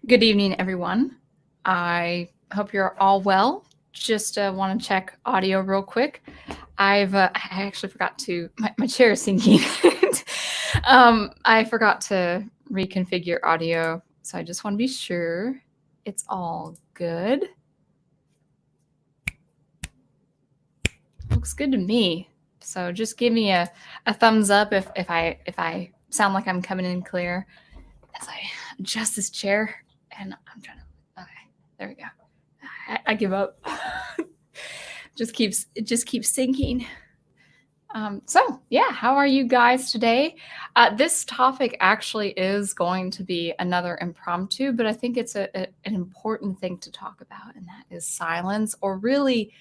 Good evening, everyone. I hope you're all well. Just want to check audio real quick. I actually forgot to, my chair is sinking. I forgot to reconfigure audio, so I just want to be sure it's all good. Looks good to me. So just give me a thumbs up if I sound like I'm coming in clear as I adjust this chair. And I'm trying to, okay, there we go. I give up. It just keeps sinking. So yeah, how are you guys today? This topic actually is going to be another impromptu, but I think it's an important thing to talk about, and that is silence, or really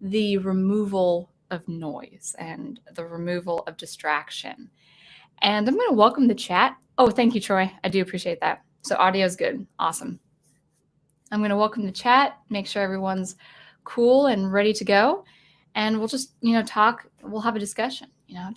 the removal of noise and the removal of distraction. And I'm going to welcome the chat. Oh, thank you, Troy. I do appreciate that. So audio is good. Awesome. I'm going to welcome the chat, make sure everyone's cool and ready to go. And we'll just, talk, we'll have a discussion,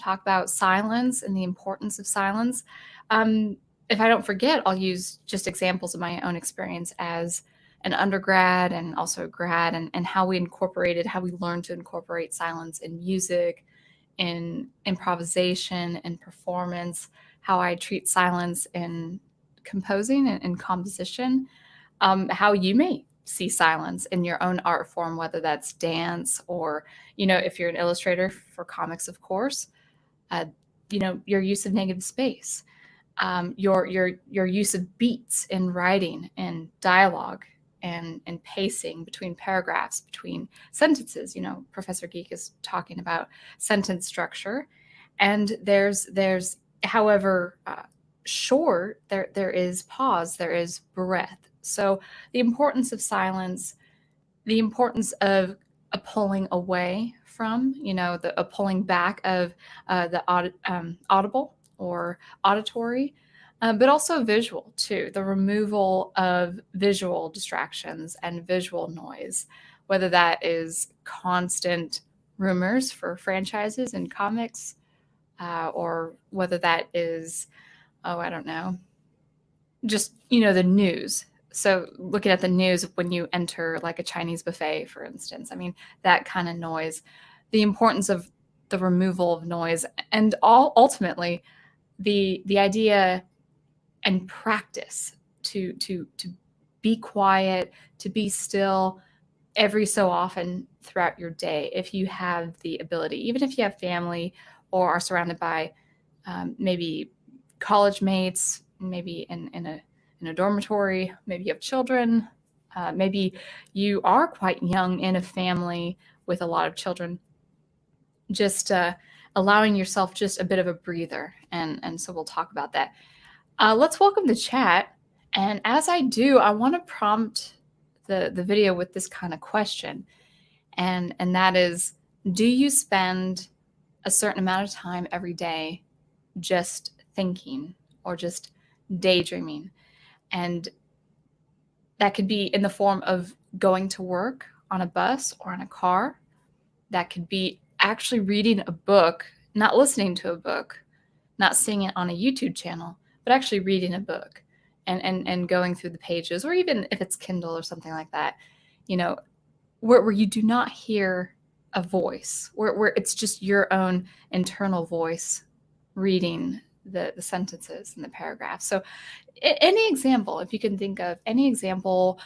talk about silence and the importance of silence. If I don't forget, I'll use just examples of my own experience as an undergrad and also grad, and how we learned to incorporate silence in music, in improvisation and performance, how I treat silence in composing and composition, how you may see silence in your own art form, whether that's dance or, if you're an illustrator for comics, of course, your use of negative space, your use of beats in writing and dialogue and pacing between paragraphs, between sentences. Professor Geek is talking about sentence structure, and there's however short, there is pause, there is breath. So the importance of silence, the importance of a pulling away from, a pulling back of the audible or auditory, but also visual too, the removal of visual distractions and visual noise, whether that is constant rumors for franchises and comics, or whether that is, I don't know, just, the news. So looking at the news when you enter like a Chinese buffet, for instance, I mean, that kind of noise, the importance of the removal of noise, and ultimately the idea and practice to be quiet, to be still every so often throughout your day, if you have the ability, even if you have family or are surrounded by maybe college mates, maybe in a dormitory, maybe you have children, maybe you are quite young in a family with a lot of children, just allowing yourself just a bit of a breather. And so we'll talk about that. Let's welcome the chat. And as I do, I want to prompt the video with this kind of question. And that is, do you spend a certain amount of time every day just thinking or just daydreaming? And that could be in the form of going to work on a bus or in a car. That could be actually reading a book, not listening to a book, not seeing it on a YouTube channel, but actually reading a book and going through the pages, or even if it's Kindle or something like that, where you do not hear a voice, where it's just your own internal voice reading the sentences and the paragraphs. So any example, if you can think of any example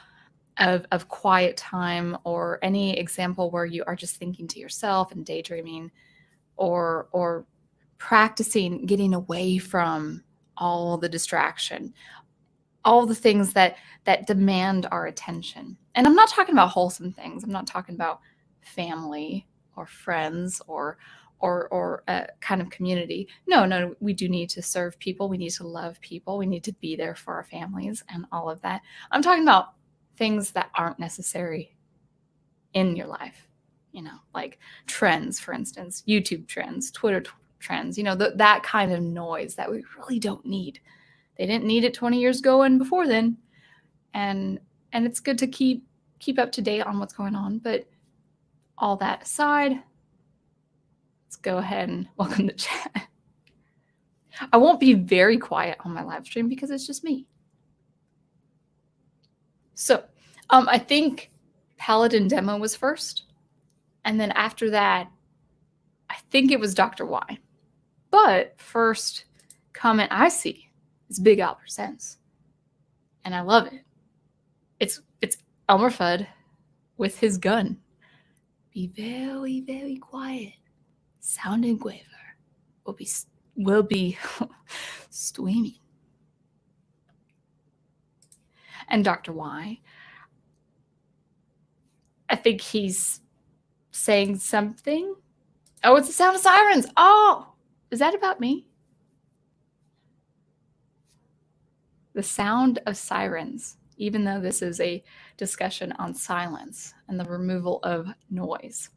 of quiet time, or any example where you are just thinking to yourself and daydreaming, or practicing getting away from all the distraction, all the things that demand our attention. And I'm not talking about wholesome things. I'm not talking about family or friends or a kind of community. No, we do need to serve people. We need to love people. We need to be there for our families and all of that. I'm talking about things that aren't necessary in your life, like trends, for instance, YouTube trends, Twitter trends, that kind of noise that we really don't need. They didn't need it 20 years ago and before then. And it's good to keep up to date on what's going on. But all that aside, let's go ahead and welcome the chat. I won't be very quiet on my live stream because it's just me. So I think Paladin Demo was first. And then after that, I think it was Dr. Y. But first comment I see is Big Al Presents. And I love it. It's Elmer Fudd with his gun. Be very, very quiet. Sound Engraver will be streaming. And Dr. Y, I think he's saying something. Oh, it's the sound of sirens. Oh, is that about me? The sound of sirens, even though this is a discussion on silence and the removal of noise.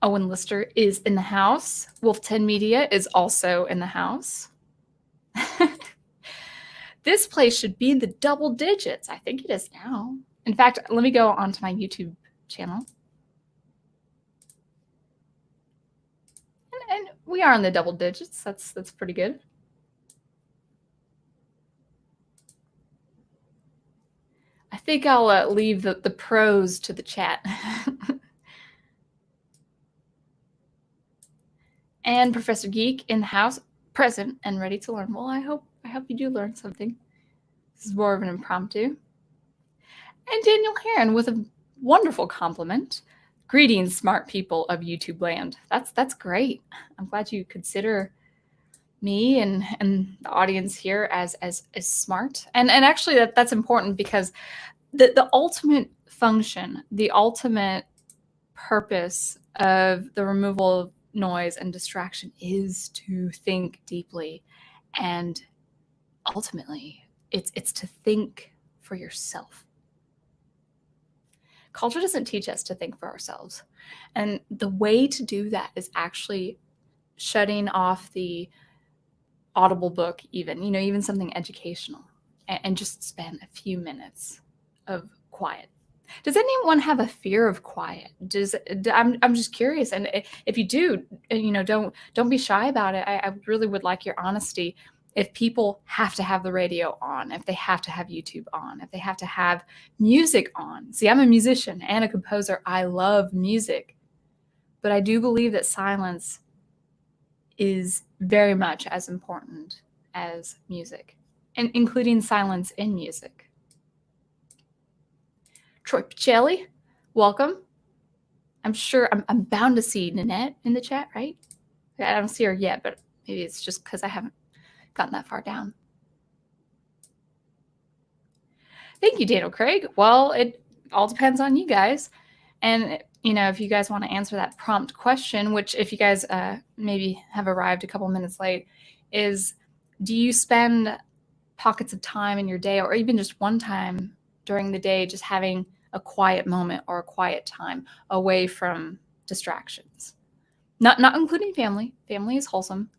Owen Lister is in the house. Wolf 10 Media is also in the house. This place should be in the double digits. I think it is now. In fact, let me go onto my YouTube channel. And we are in the double digits. That's pretty good. I think I'll leave the pros to the chat. And Professor Geek in the house, present and ready to learn. Well, I hope you do learn something. This is more of an impromptu. And Daniel Heron with a wonderful compliment. Greetings, smart people of YouTube land. That's great. I'm glad you consider me and the audience here as smart. And actually that's important because the ultimate function, the ultimate purpose of the removal of noise and distraction is to think deeply, and ultimately it's to think for yourself. Culture doesn't teach us to think for ourselves, and the way to do that is actually shutting off the Audible book, even something educational, and just spend a few minutes of quiet. Does anyone have a fear of quiet? I'm just curious, and if you do, don't be shy about it. I really would like your honesty. If people have to have the radio on, if they have to have YouTube on, if they have to have music on. See, I'm a musician and a composer. I love music, but I do believe that silence is very much as important as music, and including silence in music. Troy Pacelli, welcome. I'm sure I'm bound to see Nanette in the chat, right? I don't see her yet, but maybe it's just because I haven't gotten that far down. Thank you, Daniel Craig. Well, it all depends on you guys. And, if you guys want to answer that prompt question, which if you guys maybe have arrived a couple minutes late, is do you spend pockets of time in your day, or even just one time during the day, just having a quiet moment or a quiet time away from distractions? Not including family. Family is wholesome.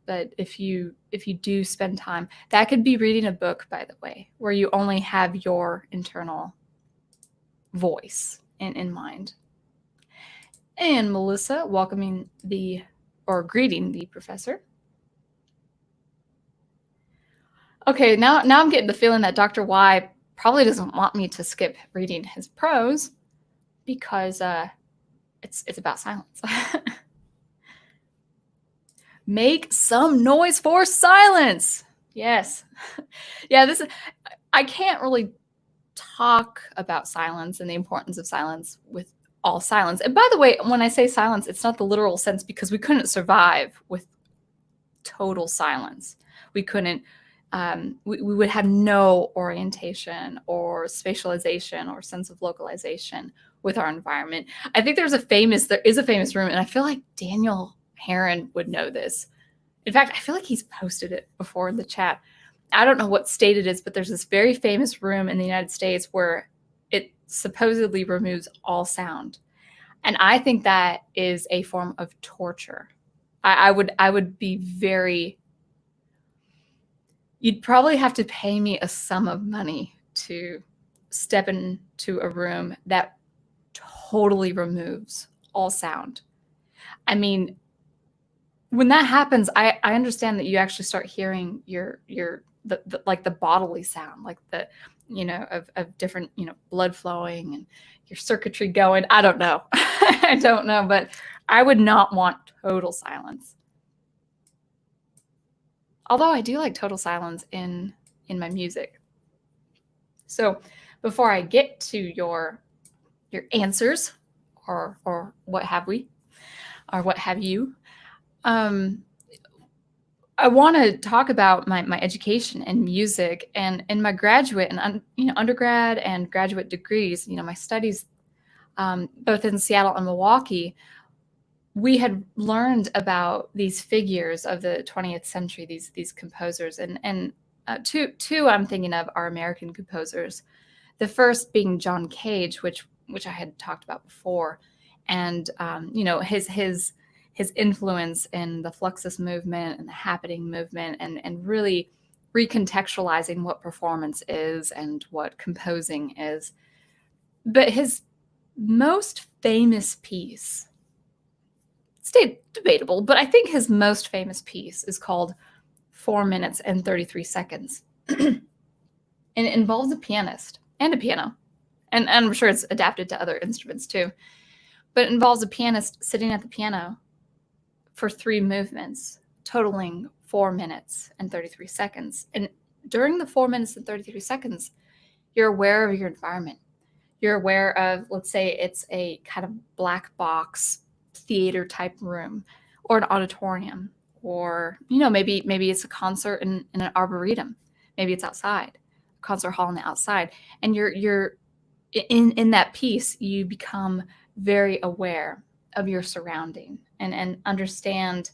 But if you do spend time, that could be reading a book, by the way, where you only have your internal voice in mind. And Melissa, greeting the professor. Okay, now I'm getting the feeling that Dr. Y probably doesn't want me to skip reading his prose because it's about silence. Make some noise for silence. Yes. Yeah, I can't really talk about silence and the importance of silence with all silence. And by the way, when I say silence, it's not the literal sense, because we couldn't survive with total silence. We couldn't, we would have no orientation or spatialization or sense of localization with our environment. I think there is a famous room, and I feel like Daniel Heron would know this. In fact, I feel like he's posted it before in the chat. I don't know what state it is, but there's this very famous room in the United States where it supposedly removes all sound. And I think that is a form of torture. I would be very, you'd probably have to pay me a sum of money to step into a room that totally removes all sound. I mean, when that happens, I understand that you actually start hearing your like the bodily sound, like the, of different, blood flowing and your circuitry going. I don't know. I don't know, but I would not want total silence. Although I do like total silence in my music. So before I get to your answers, or what have we, or what have you, I want to talk about my education in music and in my graduate and undergrad and graduate degrees. My studies, both in Seattle and Milwaukee, we had learned about these figures of the 20th century, these composers, and two I'm thinking of are American composers. The first being John Cage, which I had talked about before, and his influence in the Fluxus movement and the happening movement, and really recontextualizing what performance is and what composing is. But his most famous piece, it's debatable, but I think his most famous piece is called 4 minutes and 33 seconds. And it involves a pianist and a piano. And I'm sure it's adapted to other instruments too. But it involves a pianist sitting at the piano for 3 movements, totaling 4 minutes and 33 seconds. And during the 4 minutes and 33 seconds, you're aware of your environment. You're aware of, let's say it's a kind of black box theater type room or an auditorium, or, maybe it's a concert in an arboretum. Maybe it's outside, a concert hall on the outside. And you're in that piece, you become very aware of your surrounding and understand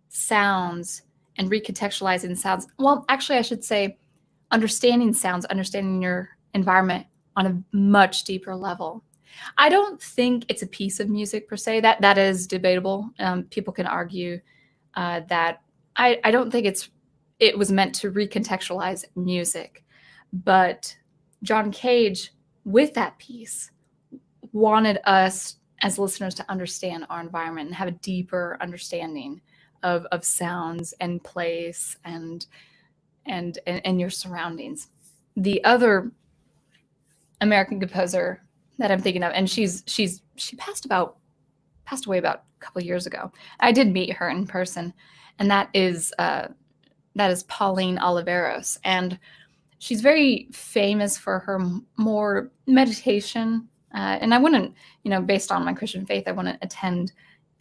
sounds and recontextualizing sounds. Well, actually, I should say understanding sounds, understanding your environment on a much deeper level. I don't think it's a piece of music per se. That is debatable. People can argue that I don't think it was meant to recontextualize music, but John Cage, with that piece, wanted us as listeners to understand our environment and have a deeper understanding of sounds and place and your surroundings. The other American composer that I'm thinking of, and she passed away about a couple of years ago. I did meet her in person, and that is Pauline Oliveros, and she's very famous for her more meditation. And I wouldn't, based on my Christian faith, I wouldn't attend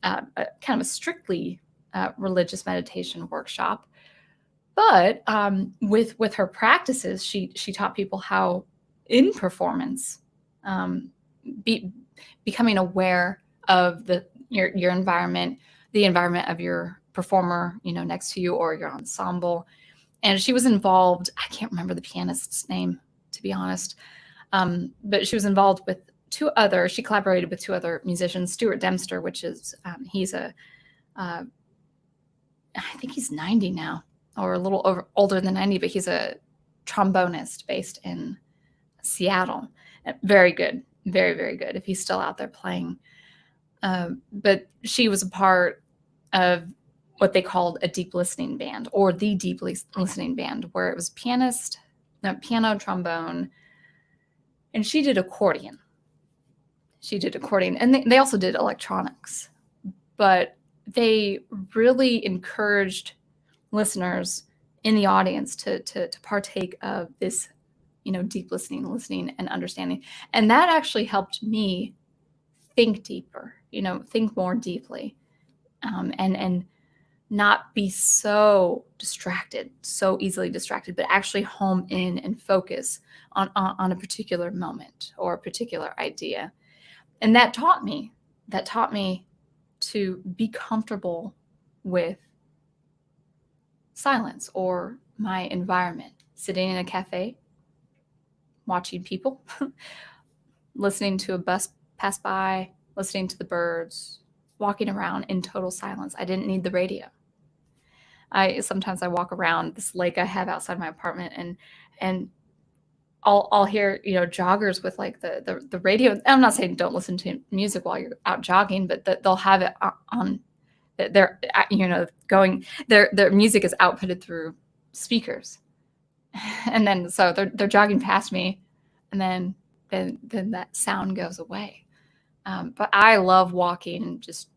a kind of a strictly religious meditation workshop. But with her practices, she taught people how, in performance, becoming aware of your environment, the environment of your performer, next to you, or your ensemble. And she was involved. I can't remember the pianist's name, to be honest, but she was involved with she collaborated with 2 other musicians. Stuart Dempster, which is he's I think he's 90 now, or a little older than 90, but he's a trombonist based in Seattle. Very good, very, very good, if he's still out there playing. But she was a part of what they called a deep listening band, or the deep listening band, where it was piano, trombone, and she did accordion. And they also did electronics, but they really encouraged listeners in the audience to partake of this, deep listening and understanding. And that actually helped me think deeper, think more deeply, and not be so easily distracted, but actually home in and focus on a particular moment or a particular idea. And that taught me to be comfortable with silence or my environment, sitting in a cafe, watching people, listening to a bus pass by, listening to the birds, walking around in total silence. I didn't need the radio. Sometimes I walk around this lake I have outside my apartment, and I'll hear, joggers with like the radio. I'm not saying don't listen to music while you're out jogging, but they'll have it on. They're going. Their music is outputted through speakers, And then so they're jogging past me, and then that sound goes away. But I love walking, just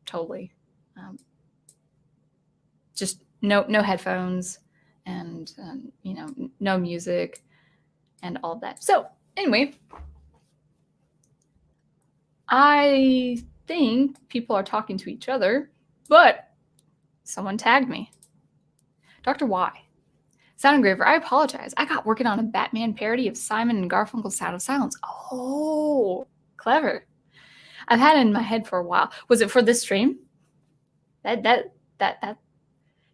totally, just no headphones, and no music and all of that. So anyway, I think people are talking to each other, but someone tagged me. Dr. Y. Sound Engraver, I apologize. I got working on a Batman parody of Simon and Garfunkel's Sound of Silence. Oh, clever. I've had it in my head for a while. Was it for this stream? That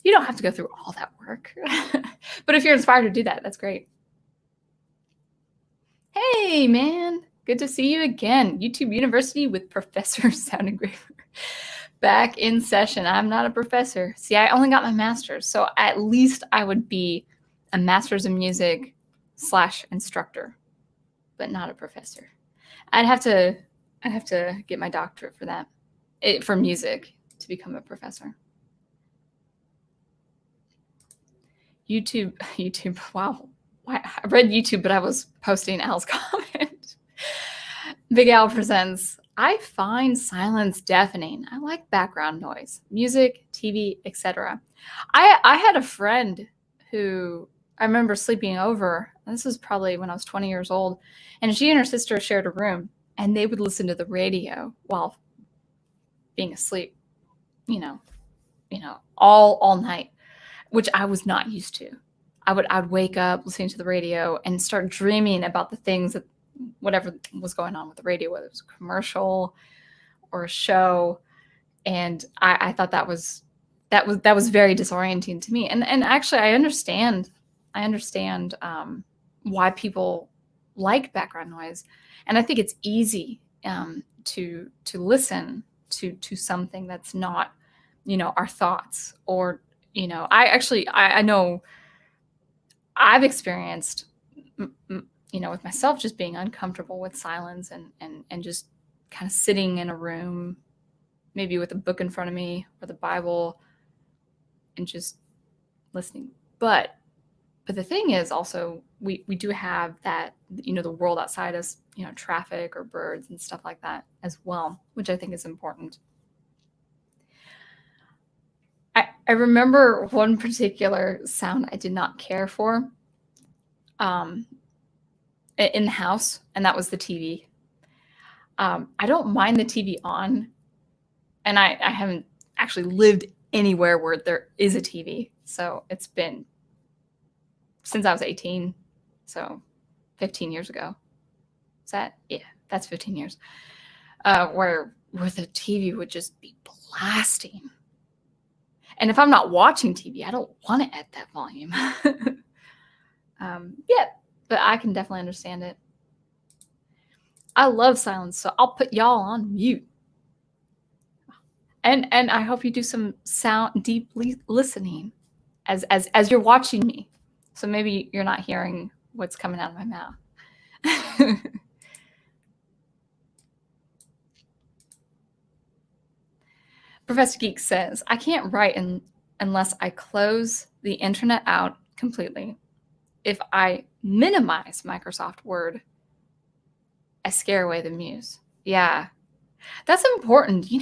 you don't have to go through all that work. But if you're inspired to do that, that's great. Hey, man. Good to see you again. YouTube University with Professor Sound Engraver. Back in session. I'm not a professor. See, I only got my master's, so at least I would be a master's in music / instructor, but not a professor. I'd have to get my doctorate for that, for music, to become a professor. YouTube, wow. I read YouTube, but I was posting Al's comment. Big Al presents, I find silence deafening. I like background noise, music, TV, etc. I had a friend who I remember sleeping over. This was probably when I was 20 years old, and she and her sister shared a room, and they would listen to the radio while being asleep, all night, which I was not used to. I'd wake up listening to the radio and start dreaming about the things that whatever was going on with the radio, whether it was a commercial or a show. And I thought that was very disorienting to me. And actually I understand why people like background noise. And I think it's easy to listen to something that's not, our thoughts, or, I know I've experienced, with myself, just being uncomfortable with silence and just kind of sitting in a room, maybe with a book in front of me or the Bible, and just listening. But the thing is also, we do have that, the world outside us, traffic or birds and stuff like that as well, which I think is important. I remember one particular sound I did not care for in the house, and that was the TV. I don't mind the TV on, and I haven't actually lived anywhere where there is a TV. So it's been since I was 18, so 15 years ago. Is that? Yeah, that's 15 years. Where the TV would just be blasting. And if I'm not watching TV, I don't want it at that volume. Yeah, but I can definitely understand it. I love silence, so I'll put y'all on mute. And I hope you do some deep listening as you're watching me. So maybe you're not hearing what's coming out of my mouth. Professor Geek says, I can't write unless I close the internet out completely. If I minimize Microsoft Word, I scare away the muse. Yeah, that's important.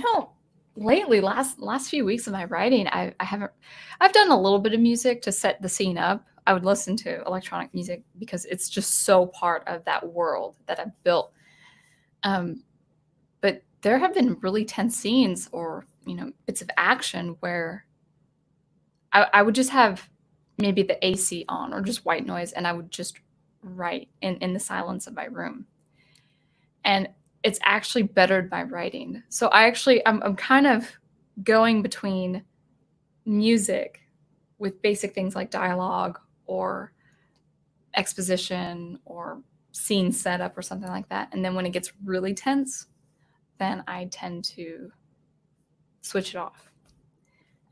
Lately, last few weeks of my writing, I've done a little bit of music to set the scene up. I would listen to electronic music because it's just so part of that world that I've built. But there have been really tense scenes or, bits of action where I would just have maybe the AC on or just white noise, and I would just write in the silence of my room. And it's actually bettered my writing. So I'm kind of going between music with basic things like dialogue or exposition or scene setup or something like that. And then when it gets really tense, then I tend to switch it off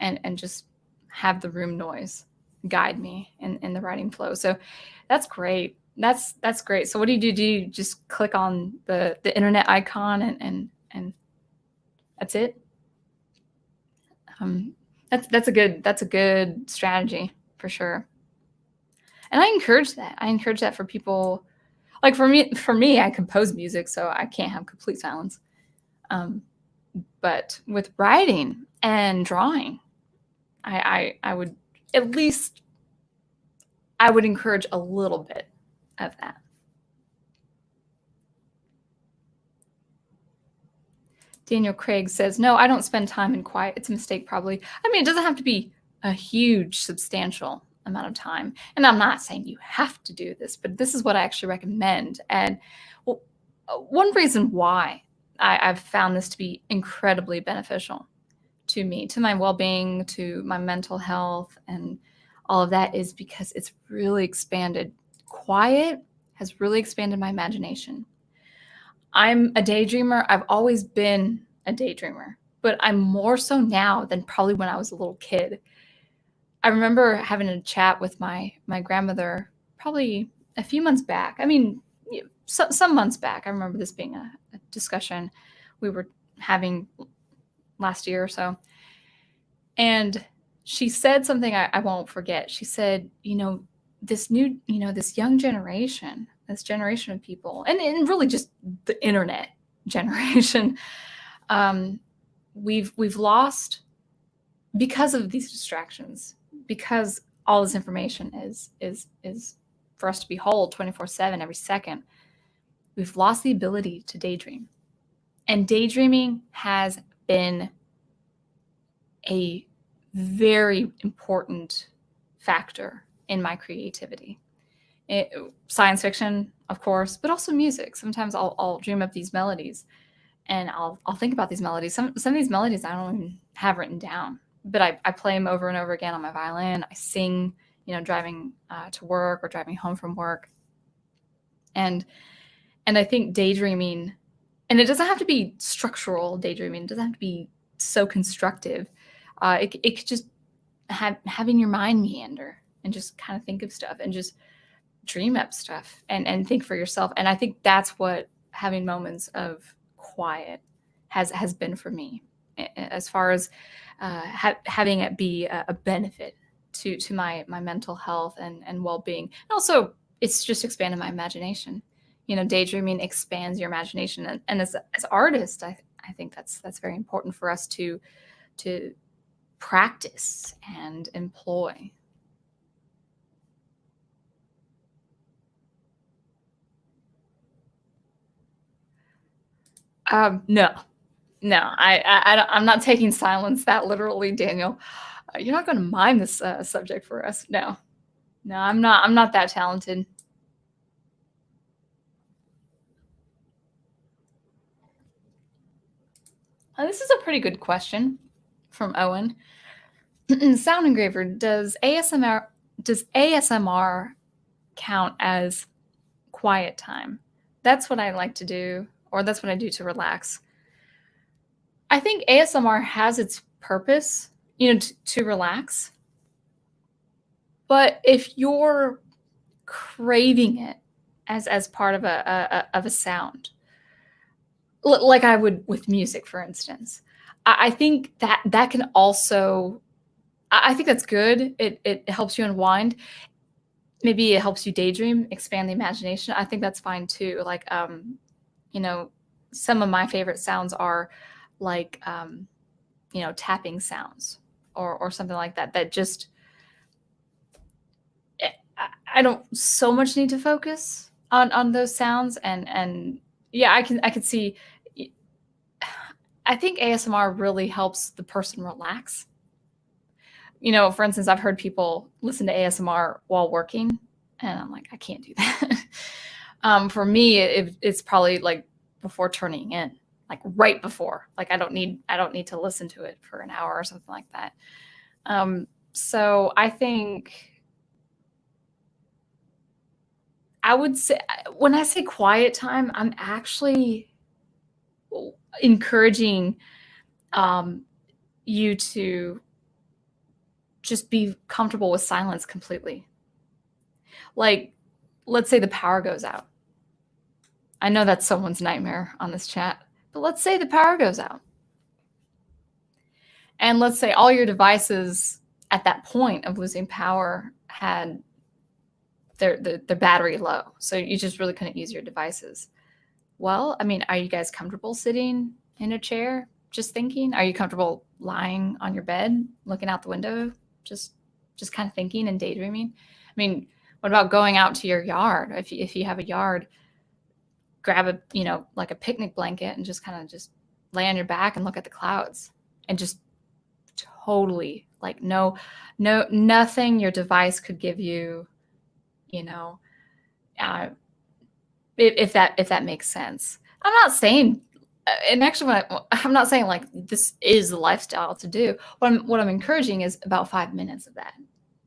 and just have the room noise guide me in the writing flow. So that's great. That's great. So what do you do? Do you just click on the internet icon and that's it? That's a good strategy for sure. And I encourage that. I encourage that for people. Like for me, I compose music, so I can't have complete silence. But with writing and drawing, I would at least, I would encourage a little bit of that. Daniel Craig says, no, I don't spend time in quiet. It's a mistake, probably. I mean, it doesn't have to be a huge, substantial amount of time. And I'm not saying you have to do this, but this is what I actually recommend. And well, one reason why I've found this to be incredibly beneficial to me, to my well-being, to my mental health, and all of that is because it's really expanded. Quiet has really expanded my imagination. I'm a daydreamer. I've always been a daydreamer, but I'm more so now than probably when I was a little kid. I remember having a chat with my grandmother probably a few months back. I mean, some months back. I remember this being a discussion we were having last year or so. And she said something I won't forget. She said, this young generation, this generation of people, and really just the internet generation, we've lost, because of these distractions, because all this information is for us to behold 24/7 every second. We've lost the ability to daydream. And daydreaming has been a very important factor in my creativity. Science fiction, of course, but also music. Sometimes I'll dream up these melodies, and I'll think about these melodies. Some of these melodies I don't even have written down, but I play them over and over again on my violin. I sing, driving to work or driving home from work. And I think daydreaming, and it doesn't have to be structural daydreaming. It doesn't have to be so constructive. It could just having your mind meander and just kind of think of stuff and just dream up stuff and think for yourself. And I think that's what having moments of quiet has been for me, as far as having it be a benefit to my mental health and well-being. And also, it's just expanded my imagination. Daydreaming expands your imagination, and as artists, I think that's very important for us to practice and employ. No, I'm not taking silence that literally, Daniel. You're not going to mime this subject for us. No, I'm not that talented. This is a pretty good question from Owen. Sound Engraver, does ASMR count as quiet time? That's what I like to do, or that's what I do to relax. I think ASMR has its purpose, to relax. But if you're craving it as part of a sound, like I would with music, for instance, I think that can also, I think that's good. It helps you unwind. Maybe it helps you daydream, expand the imagination. I think that's fine too. Like, some of my favorite sounds are like, tapping sounds or something like that. That just, I don't so much need to focus on those sounds. And yeah, I could see. I think ASMR really helps the person relax. For instance, I've heard people listen to ASMR while working, and I'm like, I can't do that. For me, it's probably like before turning in, like right before. Like I don't need to listen to it for an hour or something like that. So I think I would say, when I say quiet time, I'm actually encouraging you to just be comfortable with silence completely. Like, let's say the power goes out. I know that's someone's nightmare on this chat, but let's say the power goes out. And let's say all your devices at that point of losing power had their battery low. So you just really couldn't use your devices. Well, I mean, are you guys comfortable sitting in a chair, just thinking? Are you comfortable lying on your bed, looking out the window, just kind of thinking and daydreaming? I mean, what about going out to your yard? If you have a yard, grab a, like a picnic blanket and just kind of just lay on your back and look at the clouds and just totally like nothing your device could give you, uh, if that makes sense. I'm not saying, and actually, I'm not saying like this is the lifestyle to do. What I'm encouraging is about 5 minutes of that,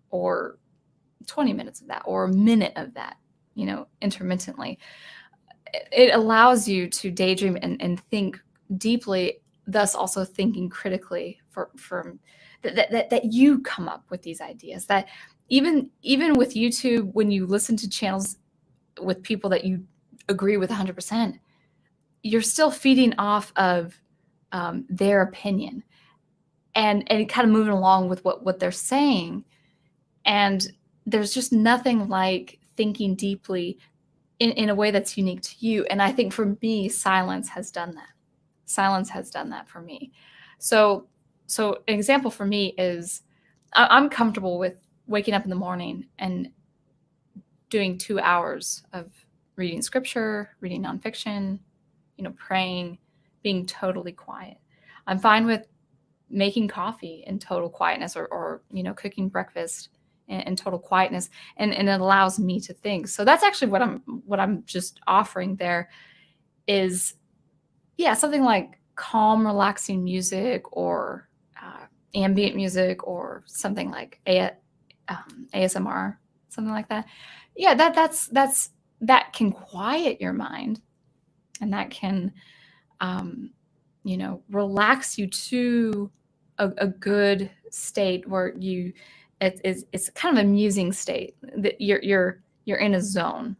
or 20 minutes of that, or a minute of that, intermittently. It allows you to daydream and think deeply, thus also thinking critically from that you come up with these ideas. That even with YouTube, when you listen to channels with people that you agree with 100%, you're still feeding off of their opinion and kind of moving along with what they're saying. And there's just nothing like thinking deeply in a way that's unique to you. And I think for me, silence has done that. Silence has done that for me. So an example for me is I'm comfortable with waking up in the morning and doing 2 hours of reading scripture, reading nonfiction, praying, being totally quiet. I'm fine with making coffee in total quietness, or cooking breakfast in total quietness, and it allows me to think. So that's actually what I'm just offering there is, something like calm, relaxing music, or ambient music, or something like ASMR, something like that. Yeah, that can quiet your mind, and that can relax you to a good state where it's kind of a musing state that you're in a zone,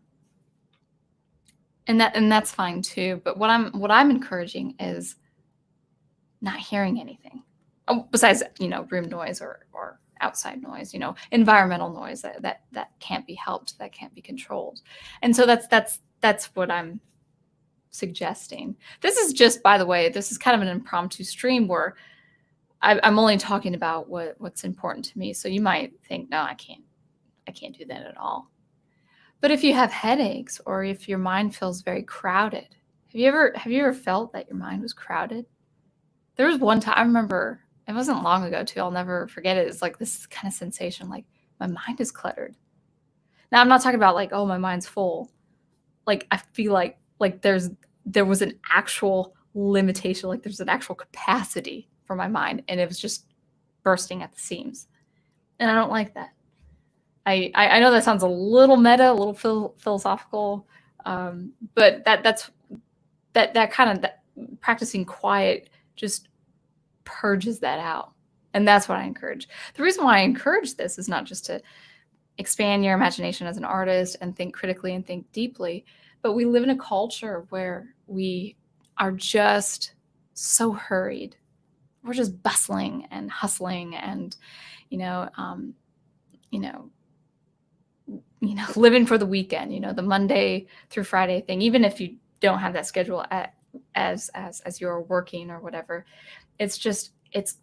and that's fine too. But what I'm encouraging is not hearing anything besides room noise or outside noise, environmental noise that can't be helped, that can't be controlled. And so that's what I'm suggesting. This is just, by the way, this is kind of an impromptu stream where I'm only talking about what's important to me. So you might think, no, I can't do that at all. But if you have headaches, or if your mind feels very crowded, have you ever felt that your mind was crowded? There was one time, I remember, it wasn't long ago too, I'll never forget it. It's like this kind of sensation, like my mind is cluttered. Now I'm not talking about like, oh, my mind's full. Like I feel like there was an actual limitation, like there's an actual capacity for my mind, and it was just bursting at the seams. And I don't like that. I know that sounds a little meta, a little philosophical, but that kind of practicing quiet just purges that out. And that's what I encourage. The reason why I encourage this is not just to expand your imagination as an artist and think critically and think deeply, but we live in a culture where we are just so hurried. We're just bustling and hustling and, living for the weekend, the Monday through Friday thing. Even if you don't have that schedule as you're working or whatever, it's just, it's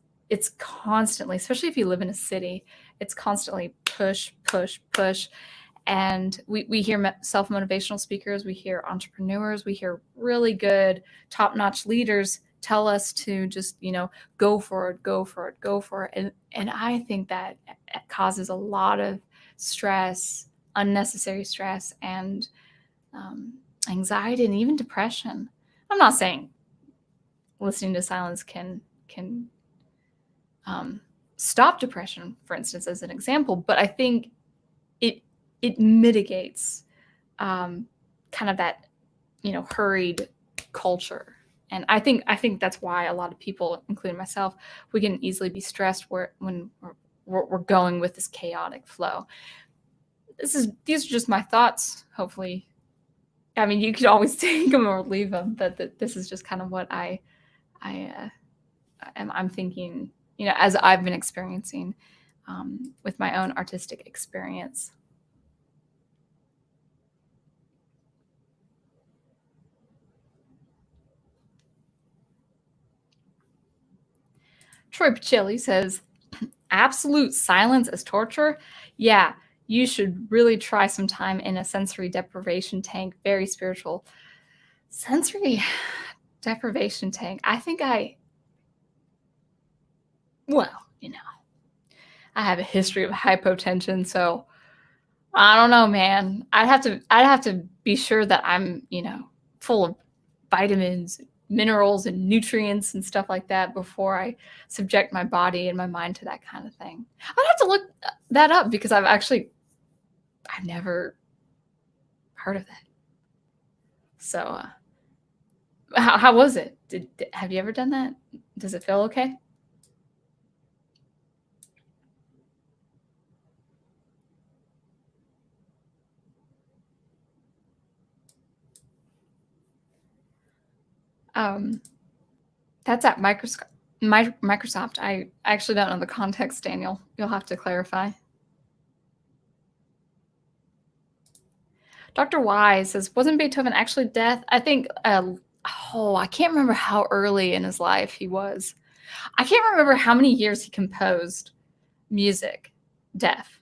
constantly, especially if you live in a city, it's constantly push, push, push. And we hear self-motivational speakers, we hear entrepreneurs, we hear really good top-notch leaders tell us to just, go for it, go for it, go for it. And I think that causes a lot of stress, unnecessary stress, and anxiety, and even depression. I'm not saying listening to silence can stop depression, for instance, as an example, but I think it mitigates kind of that, hurried culture. And I think that's why a lot of people, including myself, we can easily be stressed when we're going with this chaotic flow. These are just my thoughts. Hopefully, I mean, you could always take them or leave them, but this is just kind of what I'm thinking, as I've been experiencing with my own artistic experience. Troy Pacelli says, absolute silence is torture? Yeah, you should really try some time in a sensory deprivation tank. Very spiritual. Sensory deprivation tank. I think well, I have a history of hypotension, so I don't know, man. I'd have to be sure that I'm, full of vitamins, minerals, and nutrients and stuff like that before I subject my body and my mind to that kind of thing. I'd have to look that up because I've never heard of that. So, how was it? Have you ever done that? Does it feel okay? That's at Microsoft. I actually don't know the context, Daniel. You'll have to clarify. Dr. Y says, wasn't Beethoven actually deaf? I think, I can't remember how early in his life he was. I can't remember how many years he composed music deaf.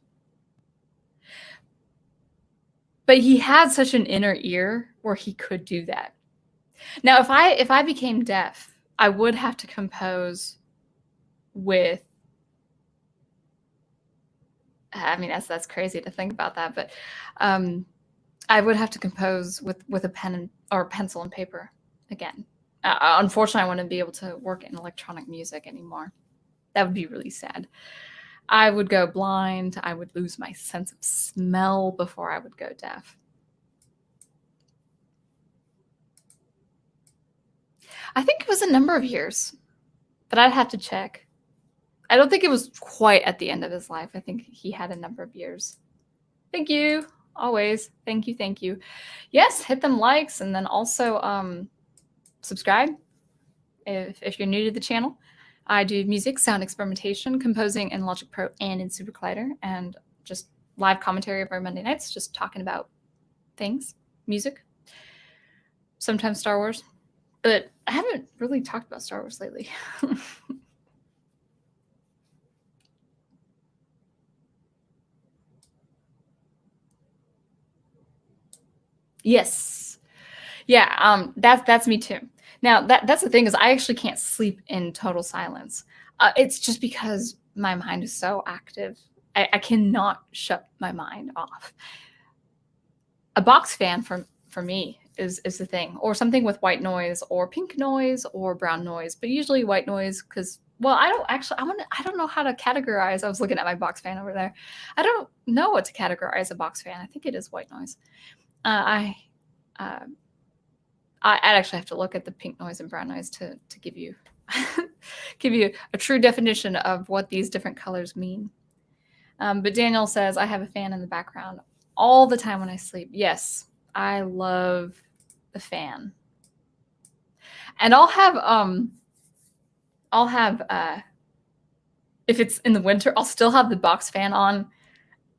But he had such an inner ear where he could do that. Now, if I became deaf, I would have to compose with, I mean, that's crazy to think about that, but I would have to compose with a pen or pencil and paper again. Unfortunately, I wouldn't be able to work in electronic music anymore. That would be really sad. I would go blind. I would lose my sense of smell before I would go deaf. I think it was a number of years, but I'd have to check. I don't think it was quite at the end of his life. I think he had a number of years. Thank you. Always. Thank you. Thank you. Yes, hit them likes and then also subscribe if you're new to the channel. I do music, sound experimentation, composing in Logic Pro and in SuperCollider, and just live commentary every Monday nights, just talking about things, music, sometimes Star Wars. But I haven't really talked about Star Wars lately. Yes. Yeah, that's me too. Now, that's the thing is I actually can't sleep in total silence. It's just because my mind is so active. I cannot shut my mind off. A box fan for me is the thing, or something with white noise or pink noise or brown noise, but usually white noise because, well, I don't know how to categorize. I was looking at my box fan over there. I don't know what to categorize a box fan. I think it is white noise. I'd actually have to look at the pink noise and brown noise to give you give you a true definition of what these different colors mean. But Daniel says, I have a fan in the background all the time when I sleep. Yes, I love the fan. And I'll have if it's in the winter, I'll still have the box fan on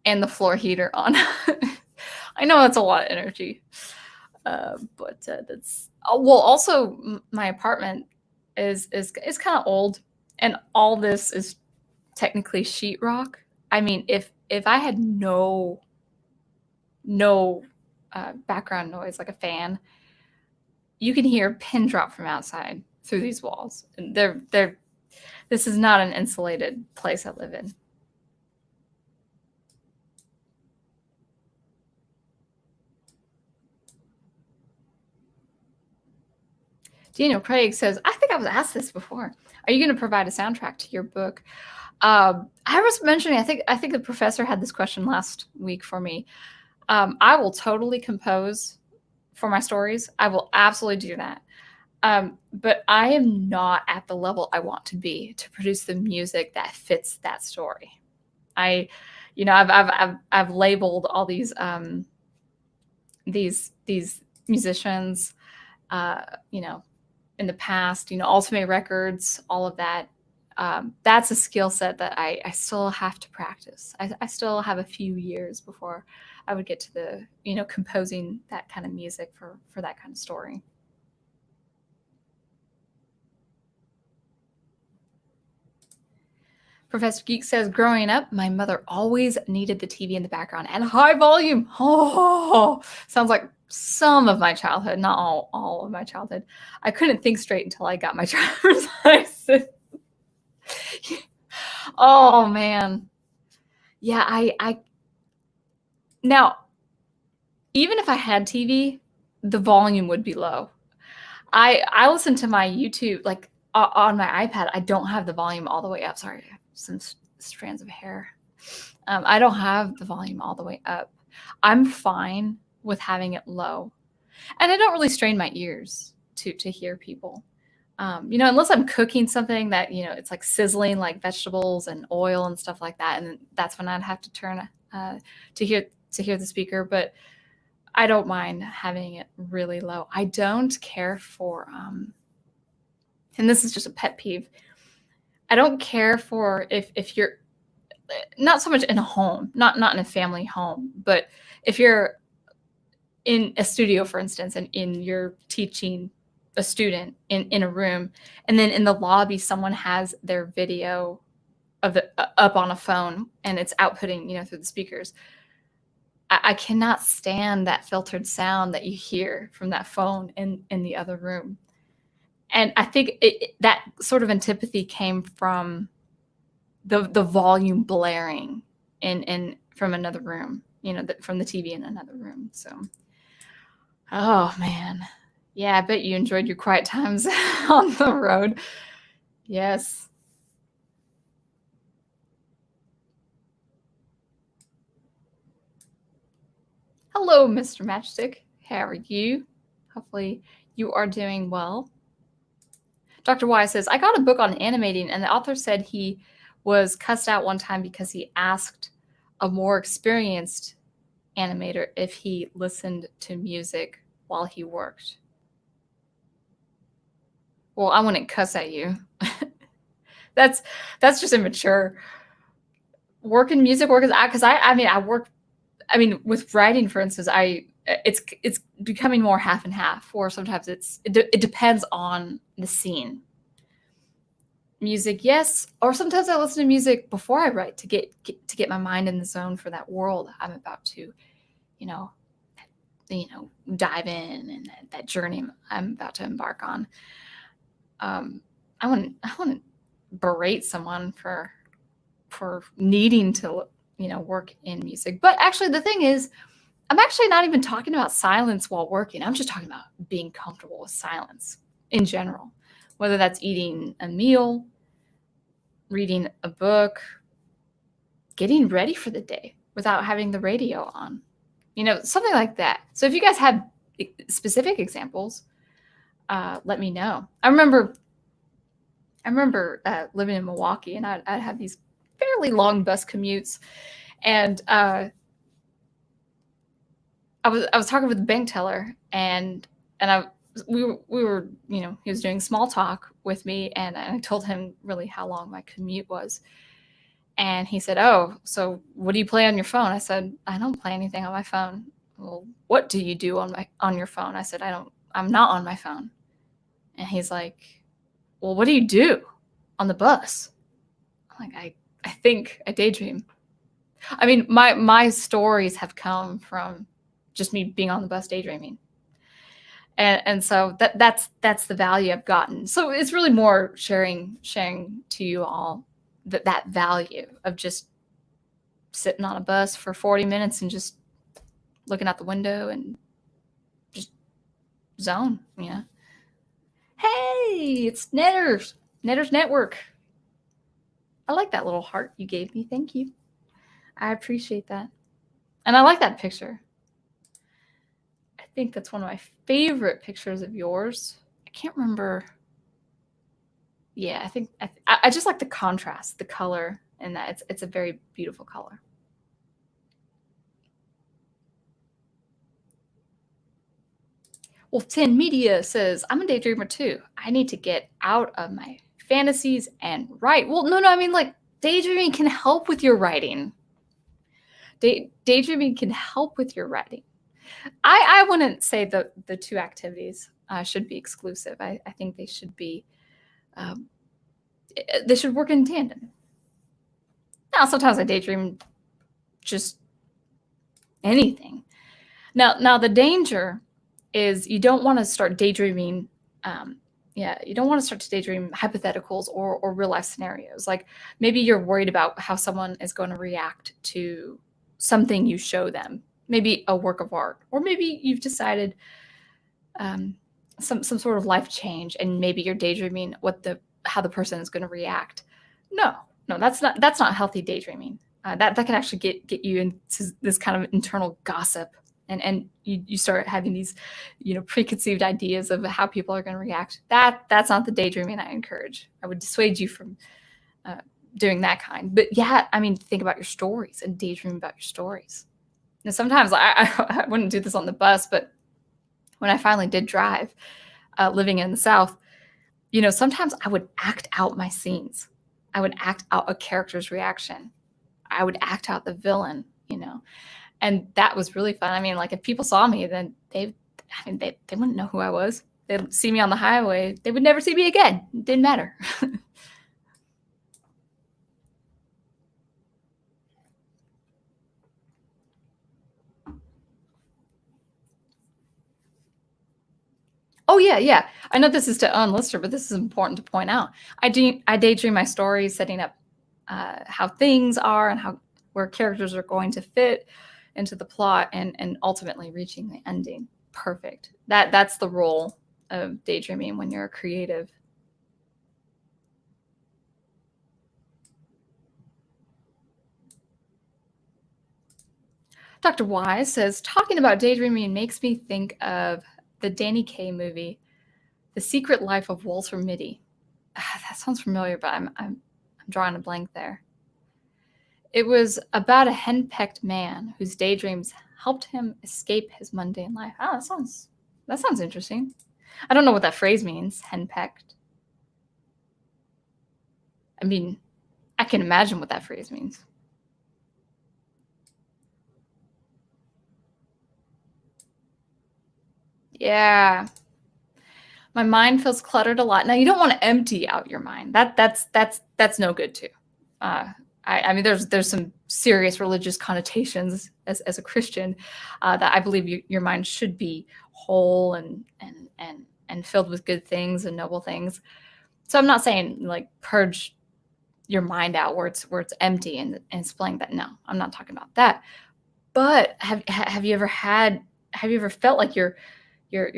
and the floor heater on. I know that's a lot of energy. But that's well. Also, my apartment is kind of old, and all this is technically sheetrock. I mean, if I had no background noise like a fan, you can hear a pin drop from outside through these walls. And this is not an insulated place I live in. Daniel Craig says, I think I was asked this before. Are you going to provide a soundtrack to your book? I was mentioning, I think the professor had this question last week for me. I will totally compose for my stories. I will absolutely do that. But I am not at the level I want to be to produce the music that fits that story. I've labeled all these musicians, in the past, Ultimate Records, all of that. That's a skill set that I still have to practice. I still have a few years before I would get to the, composing that kind of music for that kind of story. Professor Geek says, growing up, my mother always needed the TV in the background at high volume. Oh, sounds like some of my childhood, not all of my childhood. I couldn't think straight until I got my driver's license. Oh man. Yeah, I now, even if I had TV, the volume would be low. I listen to my YouTube, like on my iPad, I don't have the volume all the way up. Sorry, I have some strands of hair. I don't have the volume all the way up. I'm fine with having it low. And I don't really strain my ears to hear people. Unless I'm cooking something that, it's like sizzling, like vegetables and oil and stuff like that. And that's when I'd have to turn to hear the speaker. But I don't mind having it really low. I don't care for, and this is just a pet peeve. I don't care for if you're not so much in a home, not in a family home, but if you're in a studio, for instance, and you're teaching a student in a room, and then in the lobby, someone has their video of it up on a phone and it's outputting, through the speakers. I cannot stand that filtered sound that you hear from that phone in the other room. And I think that sort of antipathy came from the volume blaring in from another room, from the TV in another room. So, oh man, yeah, I bet you enjoyed your quiet times on the road. Yes. Hello, Mr. Matchstick. How are you? Hopefully you are doing well. Dr. Y says, I got a book on animating, and the author said he was cussed out one time because he asked a more experienced animator if he listened to music while he worked. Well, I wouldn't cuss at you. That's just immature. Work in music, because I work. I mean, with writing, for instance, it's becoming more half and half, or sometimes it depends on the scene. Music, yes, or sometimes I listen to music before I write to get my mind in the zone for that world I'm about to, dive in, and that journey I'm about to embark on. I wouldn't berate someone for needing to work in music. But actually, the thing is, I'm actually not even talking about silence while working. I'm just talking about being comfortable with silence in general, whether that's eating a meal, reading a book, getting ready for the day without having the radio on, something like that. So if you guys have specific examples, let me know. I remember living in Milwaukee, and I'd have these fairly long bus commutes, and I was talking with the bank teller, and we were he was doing small talk with me, and I told him really how long my commute was, and he said, "Oh, so what do you play on your phone?" I said, "I don't play anything on my phone." "Well, what do you do on your phone?" I said, "I'm not on my phone." And he's like, "Well, what do you do on the bus?" I'm like, I think I daydream. I mean, my stories have come from just me being on the bus daydreaming. And so that's the value I've gotten. So it's really more sharing to you all that value of just sitting on a bus for 40 minutes and just looking out the window and just zone, Hey, it's Netter's Network. I like that little heart you gave me. Thank you. I appreciate that. And I like that picture. I think that's one of my favorite pictures of yours. I can't remember. Yeah, I think I just like the contrast, the color, and that it's a very beautiful color. Wolf 10 Media says, I'm a daydreamer too. I need to get out of my fantasies and write. Well, no, I mean, like, daydreaming can help with your writing. Daydreaming can help with your writing. I wouldn't say the two activities should be exclusive. I think they should be they should work in tandem. Now, sometimes I daydream just anything. Now the danger is you don't want to start daydreaming. You don't want to start to daydream hypotheticals or real life scenarios. Like maybe you're worried about how someone is going to react to something you show them, maybe a work of art, or maybe you've decided some sort of life change, and maybe you're daydreaming how the person is going to react. No, that's not healthy daydreaming. That can actually get you into this kind of internal gossip, and you start having these, preconceived ideas of how people are going to react. That's not the daydreaming I encourage. I would dissuade you from doing that kind. But yeah, I mean, think about your stories and daydream about your stories. Now, sometimes I wouldn't do this on the bus, but when I finally did drive, living in the South, sometimes I would act out my scenes. I would act out a character's reaction. I would act out the villain, and that was really fun. I mean, like if people saw me, then they wouldn't know who I was. They'd see me on the highway. They would never see me again. It didn't matter. Oh yeah. I know this is to Owen Lister, but this is important to point out. I daydream my stories, setting up how things are and where characters are going to fit into the plot, and ultimately reaching the ending. Perfect. That's the role of daydreaming when you're a creative. Dr. Wise says, talking about daydreaming makes me think of the Danny Kaye movie, The Secret Life of Walter Mitty. That sounds familiar, but I'm drawing a blank there. It was about a henpecked man whose daydreams helped him escape his mundane life. Oh, that sounds interesting. I don't know what that phrase means, henpecked. I mean, I can imagine what that phrase means. Yeah. My mind feels cluttered a lot. Now, you don't want to empty out your mind. That's no good too. I mean, there's some serious religious connotations as a Christian that I believe your mind should be whole and filled with good things and noble things. So I'm not saying like purge your mind out where it's empty and displaying that. No, I'm not talking about that. But have you ever felt like your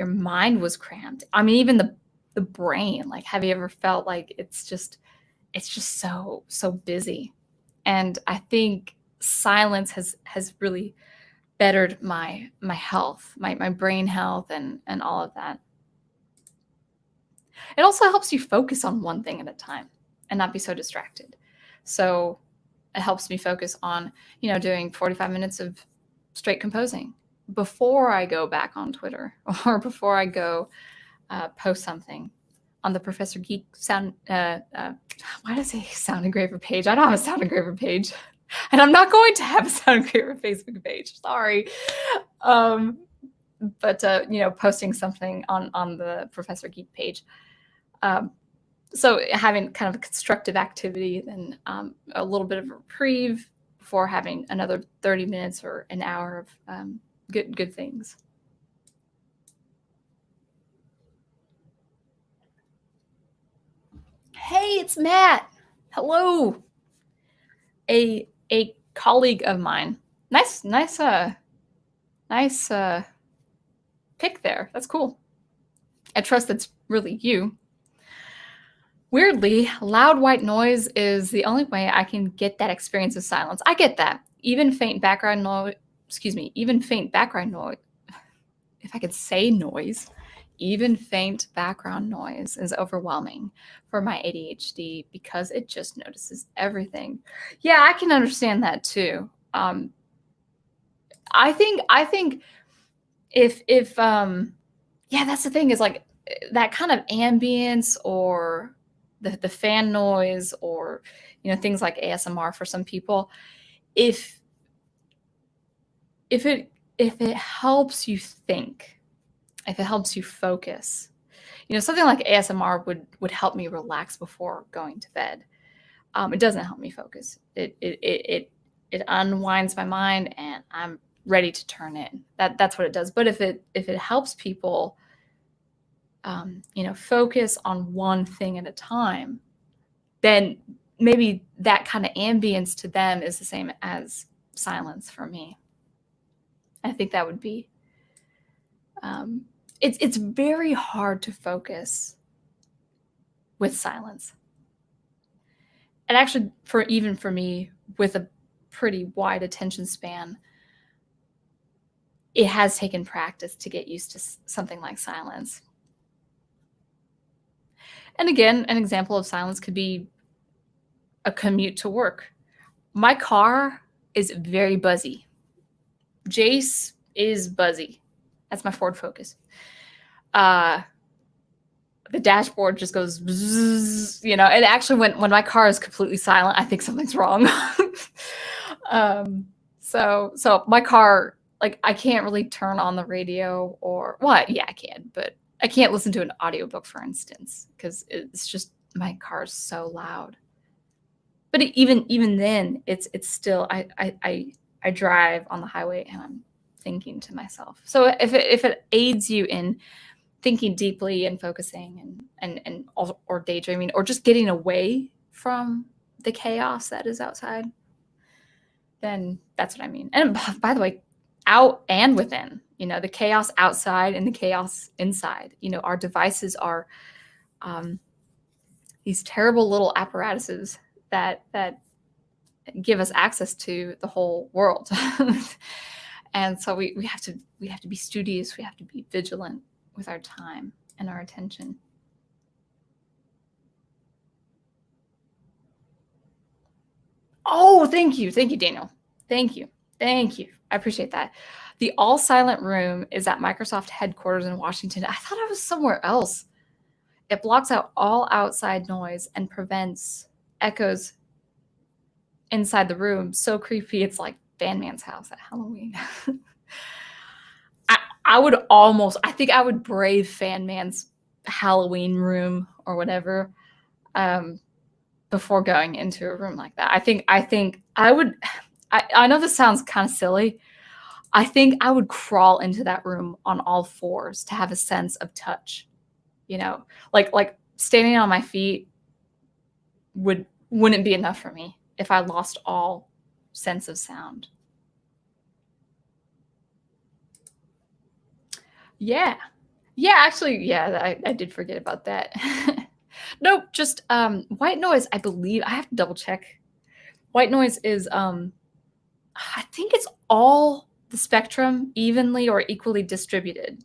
mind was cramped? I mean, even the brain. Like, have you ever felt like it's just so busy? And I think silence has really bettered my health, my brain health, and all of that. It also helps you focus on one thing at a time and not be so distracted. So it helps me focus on, doing 45 minutes of straight composing before I go back on Twitter or before I go post something on the Professor Geek sound. Why did I say Sound Engraver page? I don't have a Sound Engraver page, and I'm not going to have a Sound Engraver Facebook page. Sorry, but posting something on the Professor Geek page. So having kind of a constructive activity, then a little bit of a reprieve before having another 30 minutes or an hour of good things. Hey, it's Matt. Hello. A colleague of mine. Nice pick there. That's cool. I trust that's really you. Weirdly, loud white noise is the only way I can get that experience of silence. I get that. Even faint background noise, if I could say noise, even faint background noise is overwhelming for my ADHD because it just notices everything. Yeah, I can understand that too. I think if yeah, that's the thing, is like that kind of ambience or the fan noise, or things like ASMR for some people, if it helps you think, if it helps you focus, something like ASMR would help me relax before going to bed. It doesn't help me focus. It unwinds my mind, and I'm ready to turn in. That's what it does. But if it helps people, focus on one thing at a time, then maybe that kind of ambience to them is the same as silence for me. I think that would be. It's very hard to focus with silence. And actually, for me, with a pretty wide attention span, it has taken practice to get used to something like silence. And again, an example of silence could be a commute to work. My car is very buzzy. Jace is buzzy. That's my Ford Focus. The dashboard just goes bzzz, and actually when my car is completely silent, I think something's wrong. So my car, like, I can't really turn on the radio yeah, I can, but I can't listen to an audiobook, for instance, because it's just, my car's so loud. But even then, it's still, I drive on the highway and I'm thinking to myself. So if it aids you in thinking deeply and focusing and or daydreaming, or just getting away from the chaos that is outside, then that's what I mean. And by the way, out and within, the chaos outside and the chaos inside, our devices are these terrible little apparatuses that give us access to the whole world. And so we have to be studious. We have to be vigilant with our time and our attention. Oh, thank you, Daniel. Thank you. I appreciate that. The all silent room is at Microsoft headquarters in Washington. I thought I was somewhere else. It blocks out all outside noise and prevents echoes inside the room. So creepy. It's like Bandman's house at Halloween. I think I would brave Fanman's Halloween room or whatever before going into a room like that. I think I would. I know this sounds kind of silly. I think I would crawl into that room on all fours to have a sense of touch. Like standing on my feet wouldn't be enough for me if I lost all sense of sound. Yeah. Actually, yeah, I did forget about that. Nope, just white noise, I believe. I have to double check. White noise is I think it's all the spectrum evenly or equally distributed.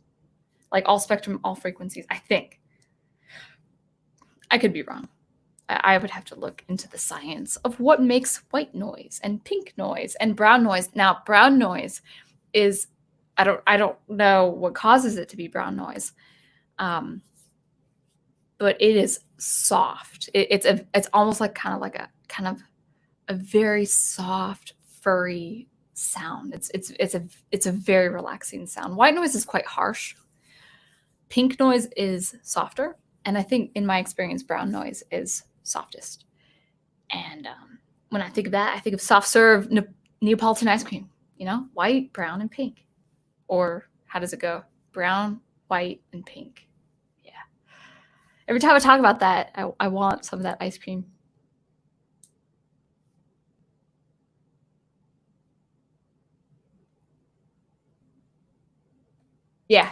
Like all spectrum, all frequencies, I think. I could be wrong. I would have to look into the science of what makes white noise and pink noise and brown noise. Now, brown noise is, I don't know what causes it to be brown noise, but it is soft. It's almost like kind of a very soft, furry sound. It's a very relaxing sound. White noise is quite harsh. Pink noise is softer, and I think in my experience, brown noise is softest. And when I think of that, I think of soft serve Neapolitan ice cream. White, brown, and pink. Or how does it go? Brown, white, and pink. Yeah. Every time I talk about that, I want some of that ice cream. Yeah.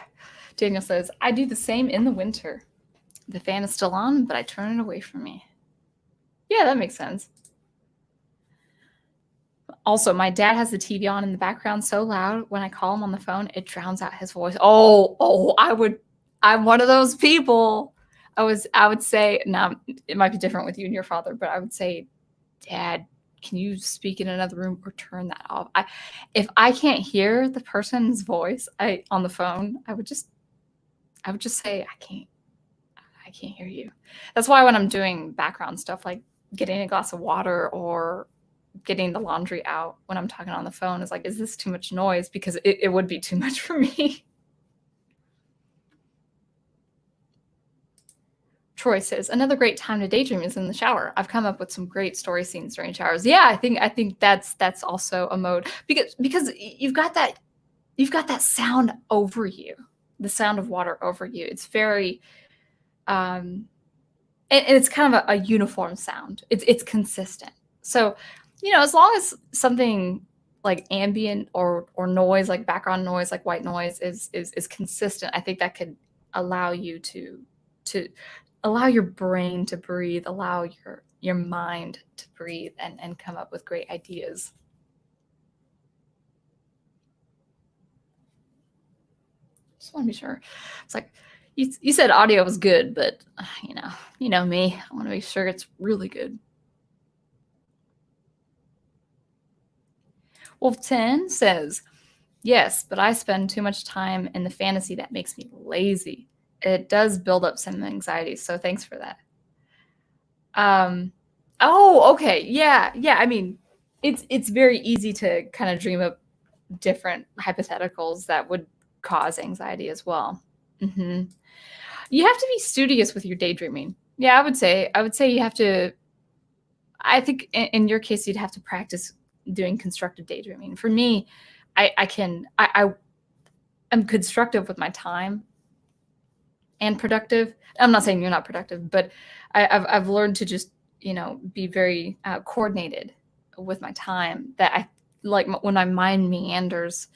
Daniel says, I do the same in the winter. The fan is still on, but I turn it away from me. Yeah, that makes sense. Also, my dad has the TV on in the background so loud when I call him on the phone, it drowns out his voice. I'm one of those people. I would say, now it might be different with you and your father, but I would say, Dad, can you speak in another room or turn that off? If I can't hear the person's voice on the phone, I would just say, I can't hear you. That's why when I'm doing background stuff, like getting a glass of water or getting the laundry out when I'm talking on the phone, is like, is this too much noise? Because it would be too much for me. Troy says, another great time to daydream is in the shower. I've come up with some great story scenes during showers. Yeah, I think that's also a mode because you've got that sound over you, the sound of water over you. It's very and it's kind of a uniform sound. It's consistent. So, as long as something like ambient or noise, like background noise, like white noise is consistent, I think that could allow you to allow your brain to breathe, allow your mind to breathe and come up with great ideas. Just want to be sure. It's like you said audio was good, but you know me. I want to make sure it's really good. Wolf 10 says, yes, but I spend too much time in the fantasy that makes me lazy. It does build up some anxiety, so thanks for that. Oh, okay. Yeah. I mean, it's very easy to kind of dream up different hypotheticals that would cause anxiety as well. Mm-hmm. You have to be studious with your daydreaming. Yeah, I would say you have to. I think in your case, you'd have to practice doing constructive daydreaming. For me, I'm constructive with my time and productive. I'm not saying you're not productive, but I've learned to just be very coordinated with my time. That I like when my mind meanders,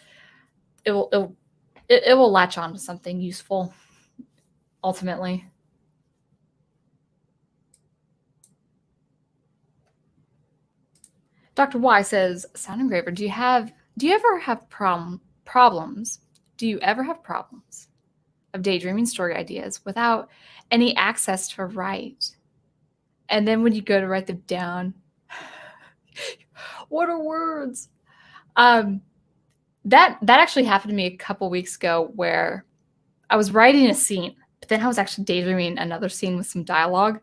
it will latch on to something useful ultimately. Dr. Y says, Sound Engraver, do you ever have problems? Do you ever have problems of daydreaming story ideas without any access to write? And then when you go to write them down, what are words? That actually happened to me a couple weeks ago where I was writing a scene, but then I was actually daydreaming another scene with some dialogue.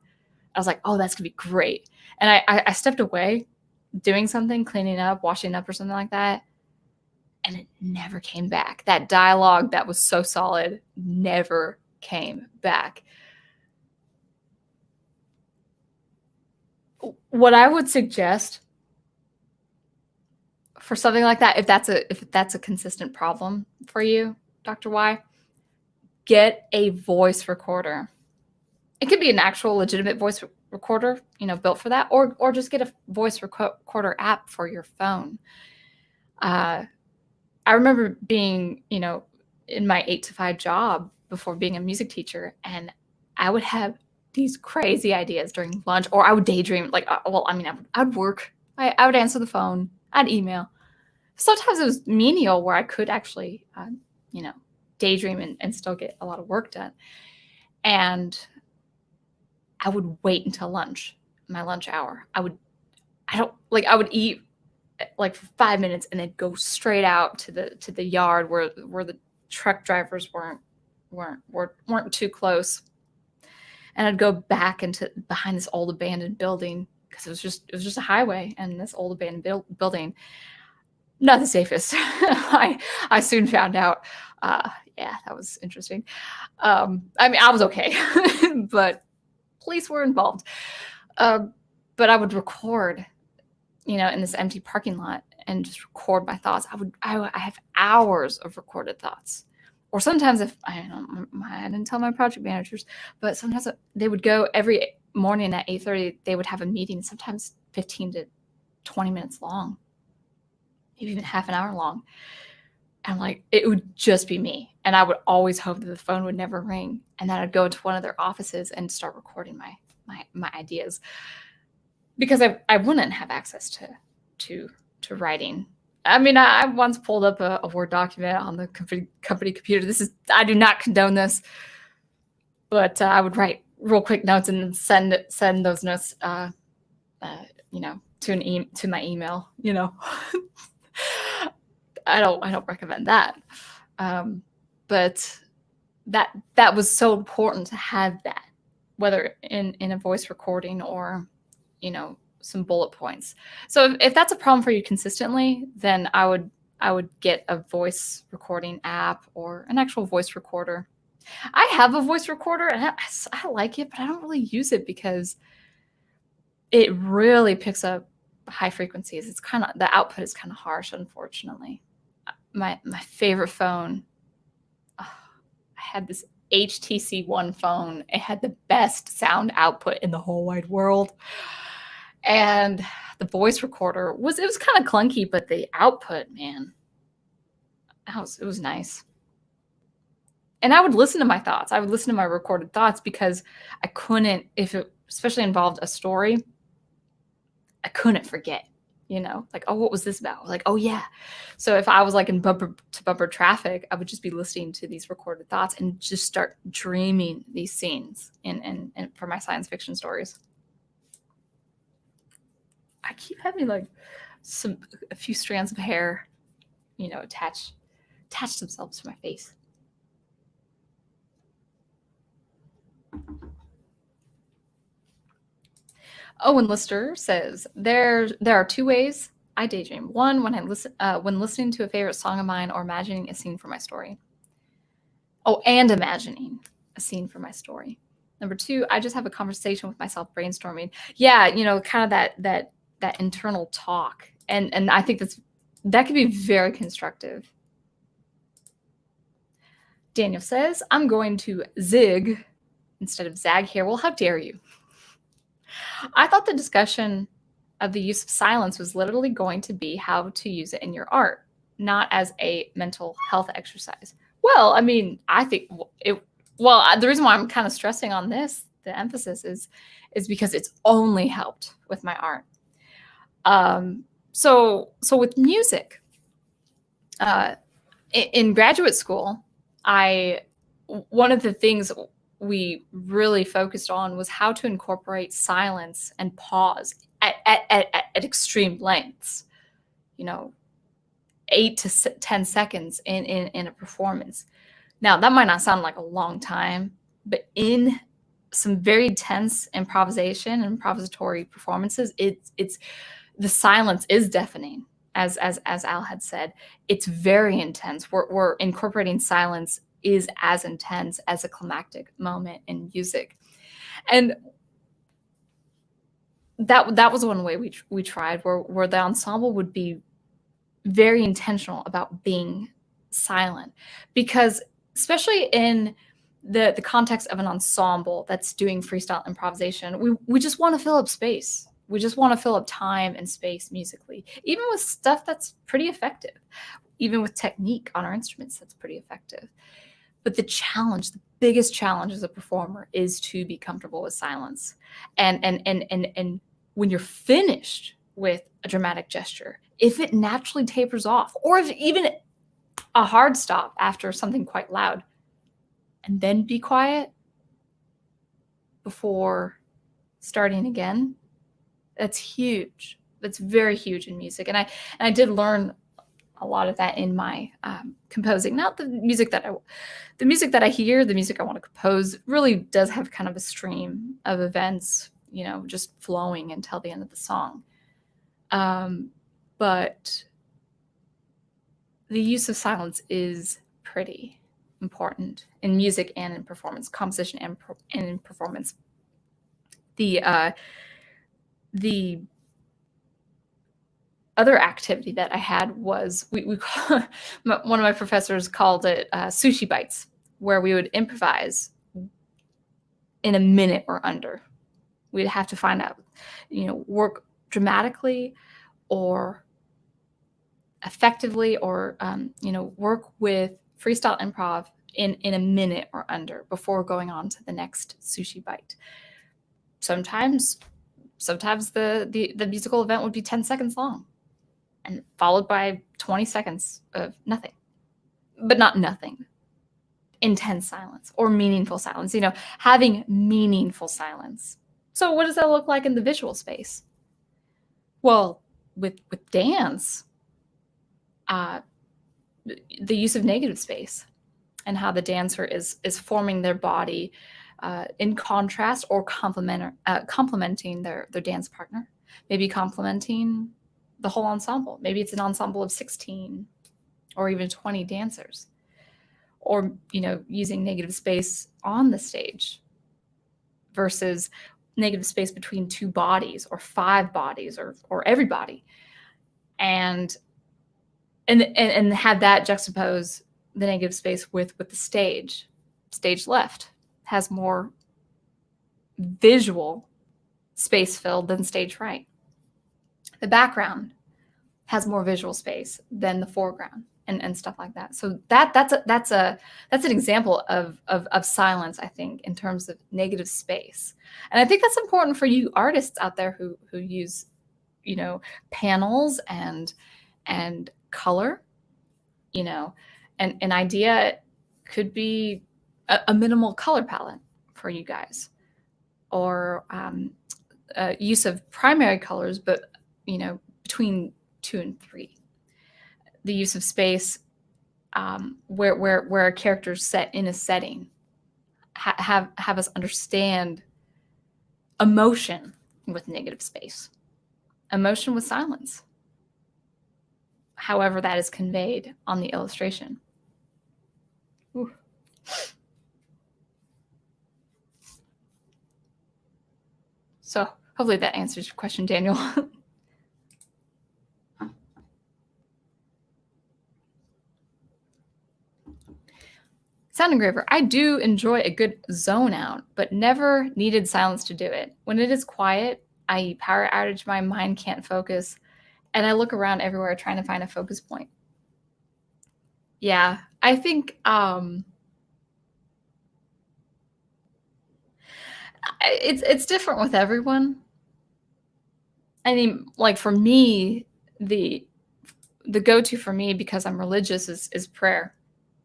I was like, oh, that's gonna be great. And I stepped away doing something, cleaning up, washing up or something like that. And it never came back. That dialogue that was so solid never came back. What I would suggest for something like that, if that's a consistent problem for you, Dr. Y, get a voice recorder. It could be an actual legitimate voice recorder, built for that, or just get a voice recorder app for your phone. I remember being, in my 8-to-5 job before being a music teacher, and I would have these crazy ideas during lunch, or I would daydream. I'd work. I would answer the phone. I'd email. Sometimes it was menial where I could actually, daydream and still get a lot of work done. And I would wait until lunch, my lunch hour. I would eat like for 5 minutes and then go straight out to the yard where the truck drivers weren't too close. And I'd go back into behind this old abandoned building because it was just a highway, and this old abandoned building, not the safest. I soon found out. Yeah, that was interesting. I was okay, but police were involved. But I would record, in this empty parking lot and just record my thoughts. I have hours of recorded thoughts. Or sometimes if I didn't tell my project managers, but sometimes they would go every morning at 8:30, they would have a meeting, sometimes 15 to 20 minutes long, maybe even half an hour long. And it would just be me. And I would always hope that the phone would never ring. And then I'd go to one of their offices and start recording my ideas. Because I wouldn't have access to writing. I once pulled up a Word document on the company computer. I do not condone this, but I would write real quick notes and then send those notes, to my email. I don't recommend that, but that was so important to have that, whether in a voice recording or some bullet points. So if that's a problem for you consistently, then I would get a voice recording app or an actual voice recorder. I have a voice recorder and I like it, but I don't really use it because it really picks up high frequencies. It's kind of, the output is kind of harsh, unfortunately. My favorite phone, oh, I had this HTC One phone. It had the best sound output in the whole wide world. And the voice recorder it was kind of clunky, but the output, man, it was nice. And I would listen to my thoughts. I would listen to my recorded thoughts because I couldn't, if it especially involved a story, I couldn't forget, like, oh, what was this about? Like, oh yeah. So if I was like in bumper to bumper traffic, I would just be listening to these recorded thoughts and just start dreaming these scenes in for my science fiction stories. I keep having like a few strands of hair, attach themselves to my face. Owen Lister says there are two ways I daydream. One, when listening to a favorite song of mine or imagining a scene for my story. Oh, and imagining a scene for my story. Number two, I just have a conversation with myself, brainstorming. Yeah, kind of that internal talk, and I think that can be very constructive. Daniel says, I'm going to zig instead of zag here. Well, how dare you? I thought the discussion of the use of silence was literally going to be how to use it in your art, not as a mental health exercise. Well, I mean, I think the reason why I'm kind of stressing on this, the emphasis is because it's only helped with my art. So with music, in graduate school, one of the things we really focused on was how to incorporate silence and pause at extreme lengths, 8 to 10 seconds in a performance. Now, that might not sound like a long time, but in some very tense improvisation and improvisatory performances, it's the silence is deafening. As Al had said, it's very intense. We're incorporating silence is as intense as a climactic moment in music. And that was one way we tried, where the ensemble would be very intentional about being silent, because especially in the context of an ensemble that's doing freestyle improvisation, we just want to fill up space. We just want to fill up time and space musically, even with stuff that's pretty effective, even with technique on our instruments that's pretty effective. But the biggest challenge as a performer is to be comfortable with silence. And when you're finished with a dramatic gesture, if it naturally tapers off, or if even a hard stop after something quite loud, and then be quiet before starting again, that's huge. That's very huge in music. And I did learn a lot of that in my composing. Not the music that I hear, the music I want to compose really does have kind of a stream of events, just flowing until the end of the song. But the use of silence is pretty important in music and in performance, composition and in performance. The other activity that I had was we one of my professors called it sushi bites, where we would improvise in a minute or under. We'd have to find out, work dramatically or effectively, or work with freestyle improv in a minute or under before going on to the next sushi bite. Sometimes the musical event would be 10 seconds long and followed by 20 seconds of nothing, but not nothing. Intense silence or meaningful silence, having meaningful silence. So what does that look like in the visual space? Well, with dance, the use of negative space and how the dancer is forming their body in contrast or complementing their dance partner, maybe complementing the whole ensemble. Maybe it's an ensemble of 16 or even 20 dancers. or, using negative space on the stage versus negative space between two bodies or five bodies or everybody. And have that juxtapose the negative space with the stage. Stage left has more visual space filled than stage right. The background has more visual space than the foreground, and stuff like that. So that's an example of silence, I think, in terms of negative space. And I think that's important for you artists out there who use, panels and color. An idea could be a minimal color palette for you guys, or use of primary colors, but between 2 and 3. The use of space where a character's set in a setting, have us understand emotion with negative space, emotion with silence, however that is conveyed on the illustration. Ooh. So hopefully that answers your question, Daniel. Sound Engraver, I do enjoy a good zone out, but never needed silence to do it. When it is quiet, i.e. power outage, my mind can't focus, and I look around everywhere trying to find a focus point. Yeah, I think it's different with everyone. I mean, like for me, the go-to for me, because I'm religious, is prayer.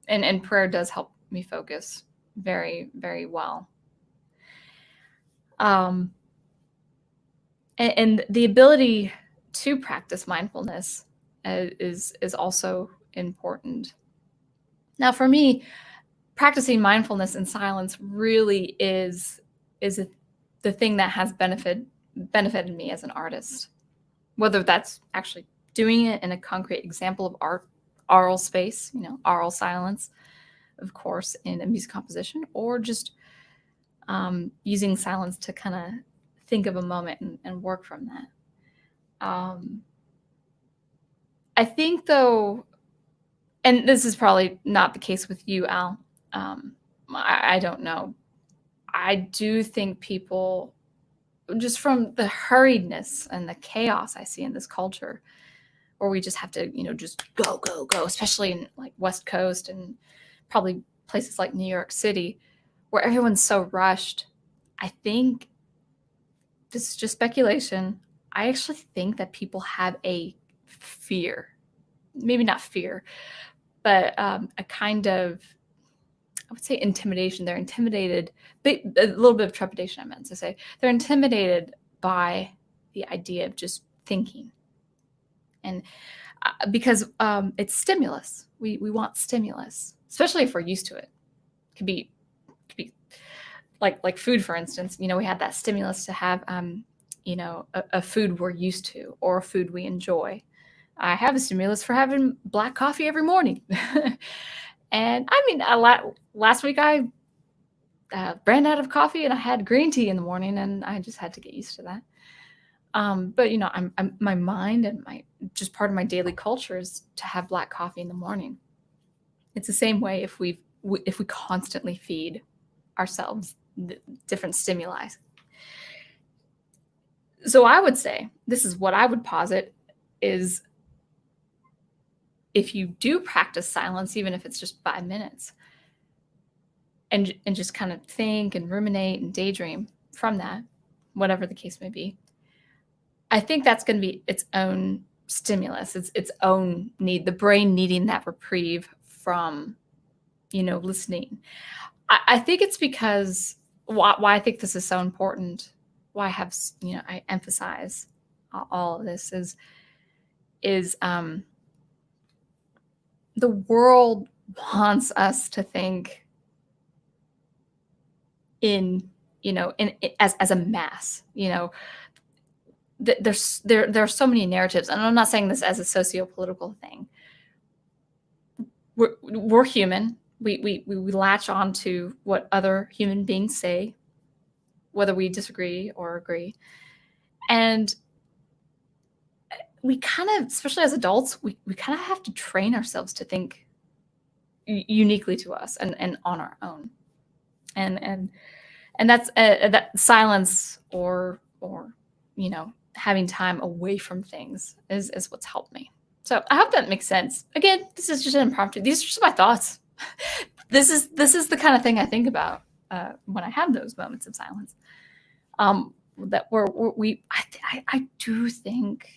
And prayer does help me focus very, very well. And the ability to practice mindfulness is also important. Now, for me, practicing mindfulness in silence really is the thing that has benefited me as an artist. Whether that's actually doing it in a concrete example of aural space, aural silence, of course, in a music composition, or just using silence to kind of think of a moment and work from that. I think, though, and this is probably not the case with you, Al, I don't know. I do think people, just from the hurriedness and the chaos I see in this culture, where we just have to, just go, especially in like West Coast and probably places like New York City, where everyone's so rushed. I think, this is just speculation, I actually think that people have a fear, maybe not fear, but a kind of, I would say, intimidation. They're intimidated, a little bit of trepidation, I meant to say. They're intimidated by the idea of just thinking. And because it's stimulus. We want stimulus, especially if we're used to it. Could be like food, for instance. We had that stimulus to have a food we're used to, or a food we enjoy. I have a stimulus for having black coffee every morning. And I mean, last week I ran out of coffee and I had green tea in the morning, and I just had to get used to that. But I'm my mind and just part of my daily culture is to have black coffee in the morning. It's the same way if we constantly feed ourselves different stimuli. So I would say, this is what I would posit, is if you do practice silence, even if it's just 5 minutes, and just kind of think and ruminate and daydream from that, whatever the case may be, I think that's going to be its own stimulus, its own need, the brain needing that reprieve from, listening. I think it's because why I think this is so important, why I emphasize all of this is the world wants us to think as a mass. There are so many narratives, and I'm not saying this as a socio-political thing. We're human. we latch on to what other human beings say, whether we disagree or agree. And we kind of, especially as adults, we kind of have to train ourselves to think uniquely to us and on our own. And that's that silence or having time away from things is what's helped me. So I hope that makes sense. Again, this is just an impromptu. These are just my thoughts. This is the kind of thing I think about when I have those moments of silence. That I do think,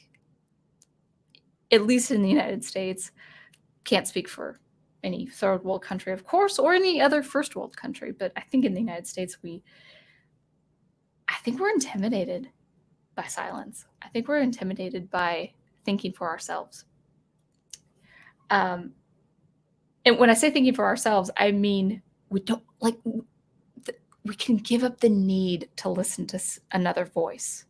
at least in the United States, can't speak for any third world country, of course, or any other first world country, but I think in the United States I think we're intimidated by silence. I think we're intimidated by thinking for ourselves. And when I say thinking for ourselves, I mean we don't we can give up the need to listen to another voice.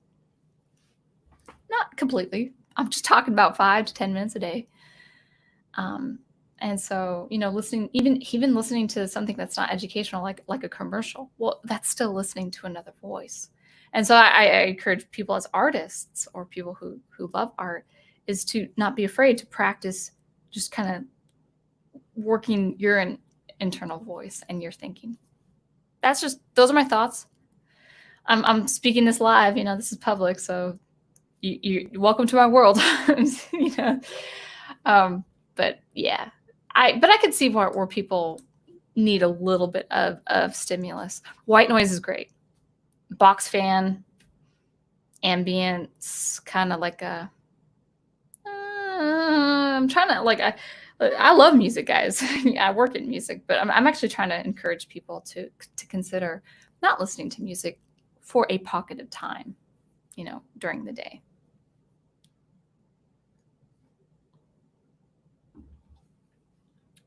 Not completely. I'm just talking about 5 to 10 minutes a day. And so, listening, even listening to something that's not educational, like a commercial, well, that's still listening to another voice. And so I encourage people as artists or people who love art is to not be afraid to practice just kind of working your internal voice and your thinking. Those are my thoughts. I'm speaking this live, this is public, so you're welcome to my world. But yeah, I could see where people need a little bit of stimulus. White noise is great. Box fan, ambience, kind of like a. I'm trying to I love music, guys. I work in music, but I'm actually trying to encourage people to consider not listening to music for a pocket of time, during the day.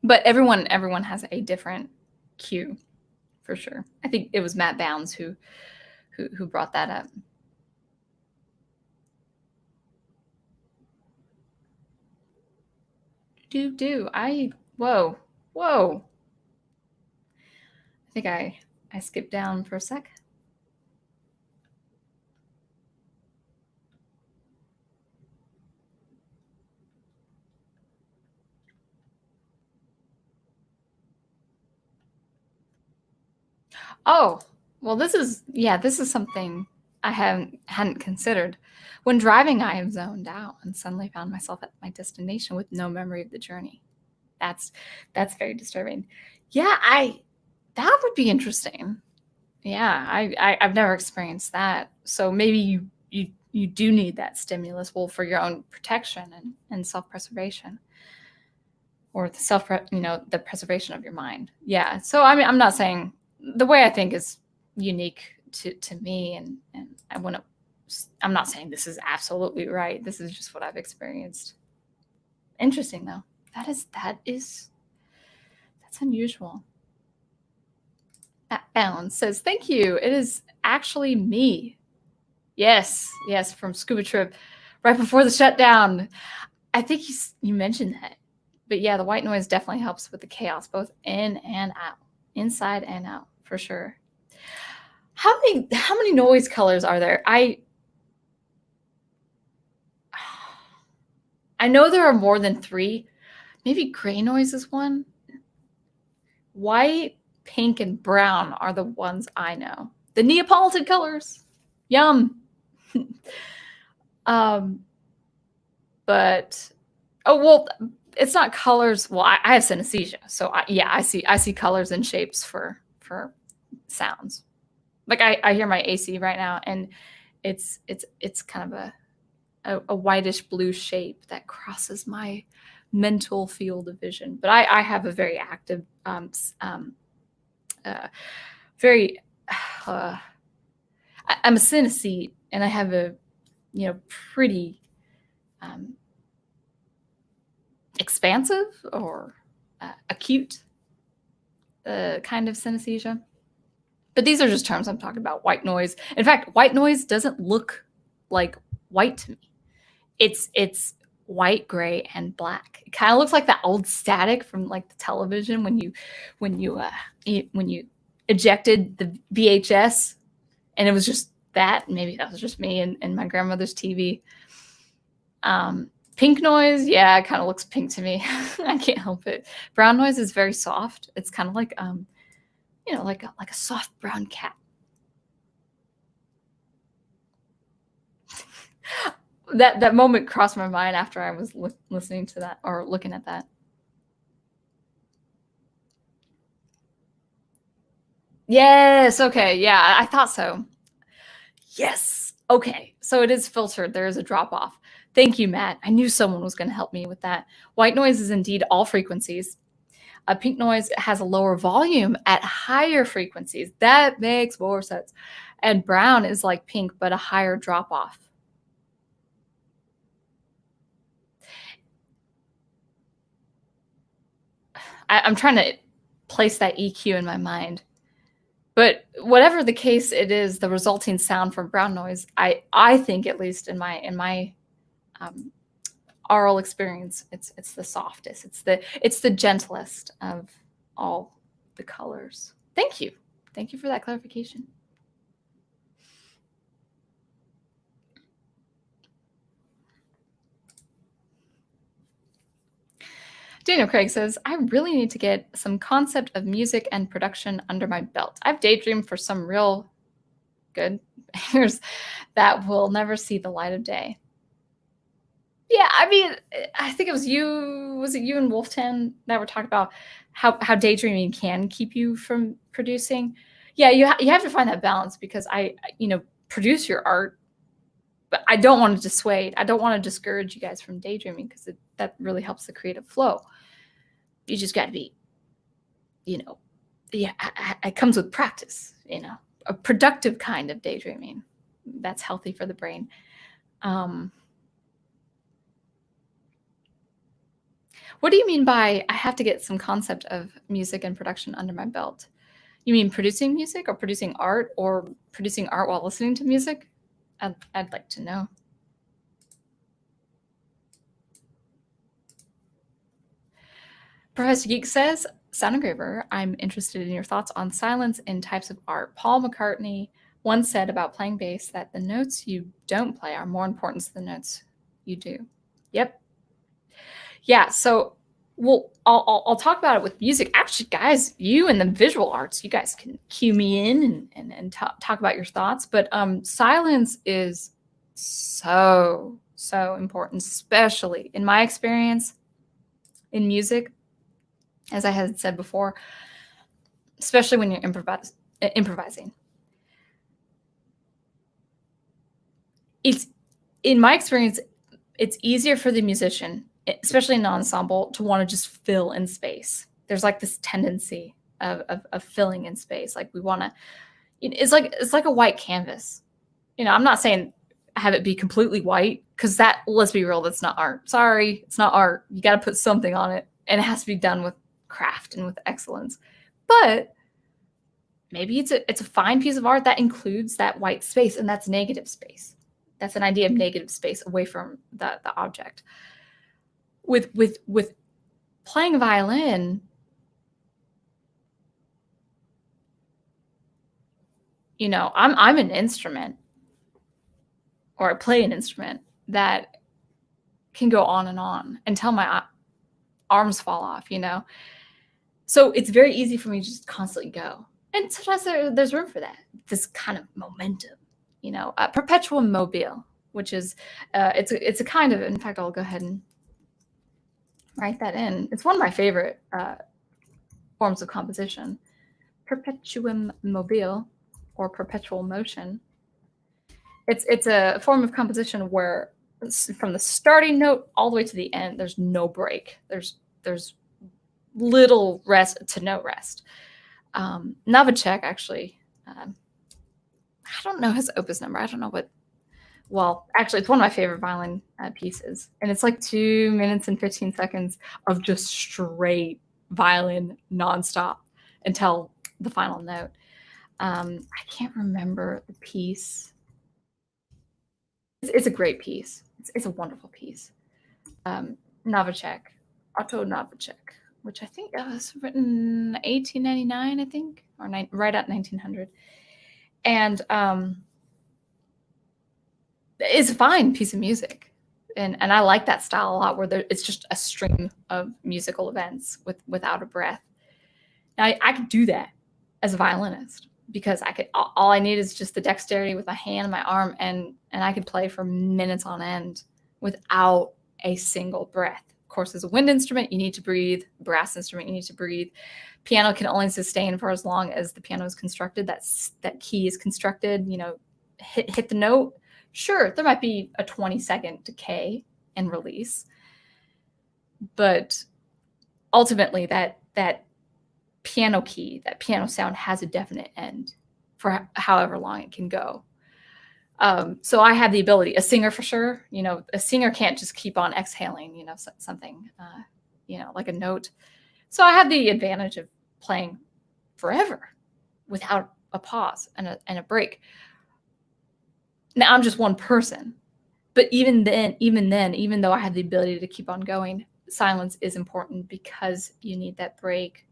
But everyone has a different cue, for sure. I think it was Matt Bounds who brought that up. Whoa. I think I skipped down for a sec. Oh, well, this is something I hadn't considered. When driving, I have zoned out and suddenly found myself at my destination with no memory of the journey. That's very disturbing. Yeah, that would be interesting. Yeah, I've never experienced that. So maybe you do need that stimulus, well, for your own protection and self-preservation, or the preservation of your mind. Yeah. So I mean, I'm not saying the way I think is unique to me, and I'm not saying this is absolutely right. This is just what I've experienced. Interesting though. That's unusual. That Bounds says, thank you. It is actually me. Yes, from Scuba Trip right before the shutdown. I think you mentioned that. But yeah, the white noise definitely helps with the chaos, both in and out, inside and out, for sure. How many noise colors are there? I know there are more than 3. Maybe gray noise is one. White, pink, and brown are the ones I know. The Neapolitan colors. Yum. But it's not colors. Well, I have synesthesia, so I see colors and shapes for sounds. Like I hear my AC right now, and it's kind of a whitish blue shape that crosses my mental field of vision. But I have a very active, very. I'm a synesthete, and I have a pretty expansive or acute kind of synesthesia. But these are just terms I'm talking about. White noise. In fact, white noise doesn't look like white to me. It's white, gray, and black. It kind of looks like that old static from like the television when you ejected the VHS, and it was just that. Maybe that was just me and my grandmother's TV. Pink noise, yeah, it kind of looks pink to me. I can't help it. Brown noise is very soft. It's kind of like like a soft brown cat. That moment crossed my mind after I was listening to that or looking at that. Yes. Okay. Yeah, I thought so. Yes. Okay. So it is filtered. There is a drop off. Thank you, Matt. I knew someone was going to help me with that. White noise is indeed all frequencies. Pink noise has a lower volume at higher frequencies. That makes more sense. And brown is like pink, but a higher drop off. I'm trying to place that EQ in my mind. But whatever the case it is, the resulting sound from brown noise, I think, at least in my aural experience, it's the softest. It's the gentlest of all the colors. Thank you. Thank you for that clarification. Daniel Craig says, I really need to get some concept of music and production under my belt. I've daydreamed for some real good bangers that will never see the light of day. Yeah, I mean, I think it was you. Was it you and Wolftan that were talking about how daydreaming can keep you from producing? Yeah, you have to find that balance, because I produce your art, but I don't want to dissuade. I don't want to discourage you guys from daydreaming, because that really helps the creative flow. You just got to be, it comes with practice. A productive kind of daydreaming that's healthy for the brain. What do you mean by I have to get some concept of music and production under my belt? You mean producing music, or producing art, or producing art while listening to music? I'd like to know. Professor Geek says, Sound Engraver, I'm interested in your thoughts on silence in types of art. Paul McCartney once said about playing bass that the notes you don't play are more important than the notes you do. Yep. Yeah, so I'll talk about it with music. Actually, guys, you and the visual arts, you guys can cue me in and talk about your thoughts. But silence is so important, especially in my experience in music, as I had said before, especially when you're improvising. It's, in my experience, it's easier for the musician, especially in an ensemble, to want to just fill in space. There's like this tendency of filling in space. Like we want to, it's like a white canvas. I'm not saying have it be completely white, because that, let's be real, that's not art. Sorry, it's not art. You got to put something on it, and it has to be done with craft and with excellence. But maybe it's a fine piece of art that includes that white space, and that's negative space. That's an idea of negative space away from the object. With playing violin, I'm an instrument, or I play an instrument that can go on and on until my arms fall off, So it's very easy for me to just constantly go. And sometimes there's room for that, this kind of momentum, perpetual mobile, which is, it's a kind of, in fact, I'll go ahead and write that in. It's one of my favorite forms of composition, perpetuum mobile, or perpetual motion. It's a form of composition where from the starting note all the way to the end, there's no break. There's little rest to no rest. Novacek, actually, I don't know his opus number. I don't know what. Well, actually, it's one of my favorite violin pieces, and it's like 2 minutes and 15 seconds of just straight violin nonstop until the final note. I can't remember the piece. It's a great piece. It's a wonderful piece. Novacek, Otto Novacek, which I think was written 1899, I think, or right at 1900. And it's a fine piece of music. And I like that style a lot, where it's just a stream of musical events without a breath. Now, I could do that as a violinist, because all I need is just the dexterity with my hand and my arm, and I could play for minutes on end without a single breath. Of course, as a wind instrument, you need to breathe. Brass instrument, you need to breathe. Piano can only sustain for as long as the piano is constructed. That key is constructed. Hit the note. Sure, there might be a 20-second decay and release, but ultimately that piano key, that piano sound, has a definite end for however long it can go. So I have the ability. A singer, for sure, a singer can't just keep on exhaling, something, like a note. So I have the advantage of playing forever without a pause and a break. Now, I'm just one person, but even though I have the ability to keep on going, silence is important, because you need that break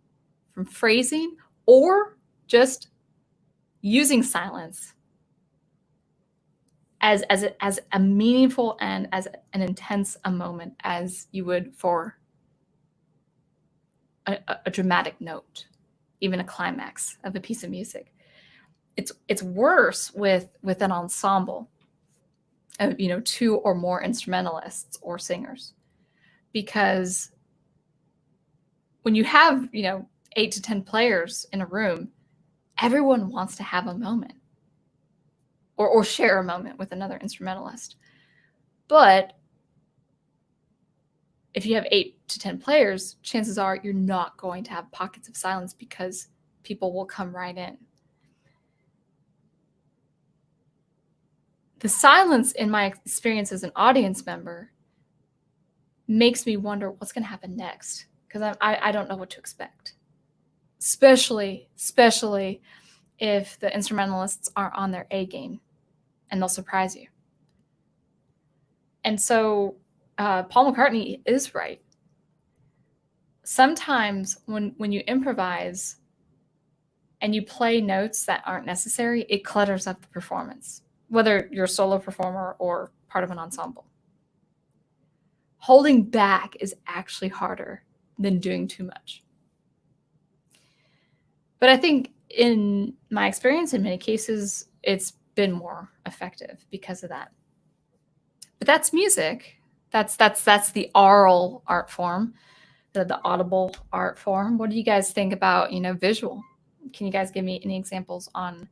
from phrasing or just using silence as a meaningful and as an intense a moment as you would for a dramatic note, even a climax of a piece of music. It's worse with an ensemble of 2 or more instrumentalists or singers, because when you have 8 to 10 players in a room, everyone wants to have a moment or share a moment with another instrumentalist. But if you have 8 to 10 players, chances are you're not going to have pockets of silence, because people will come right in. The silence, in my experience as an audience member, makes me wonder what's going to happen next, because I don't know what to expect. Especially if the instrumentalists are on their A game, and they'll surprise you. And so Paul McCartney is right. Sometimes when you improvise and you play notes that aren't necessary, it clutters up the performance, whether you're a solo performer or part of an ensemble. Holding back is actually harder than doing too much. But I think in my experience, in many cases, it's been more effective because of that. But that's music. That's the aural art form, the audible art form. What do you guys think about, visual? Can you guys give me any examples on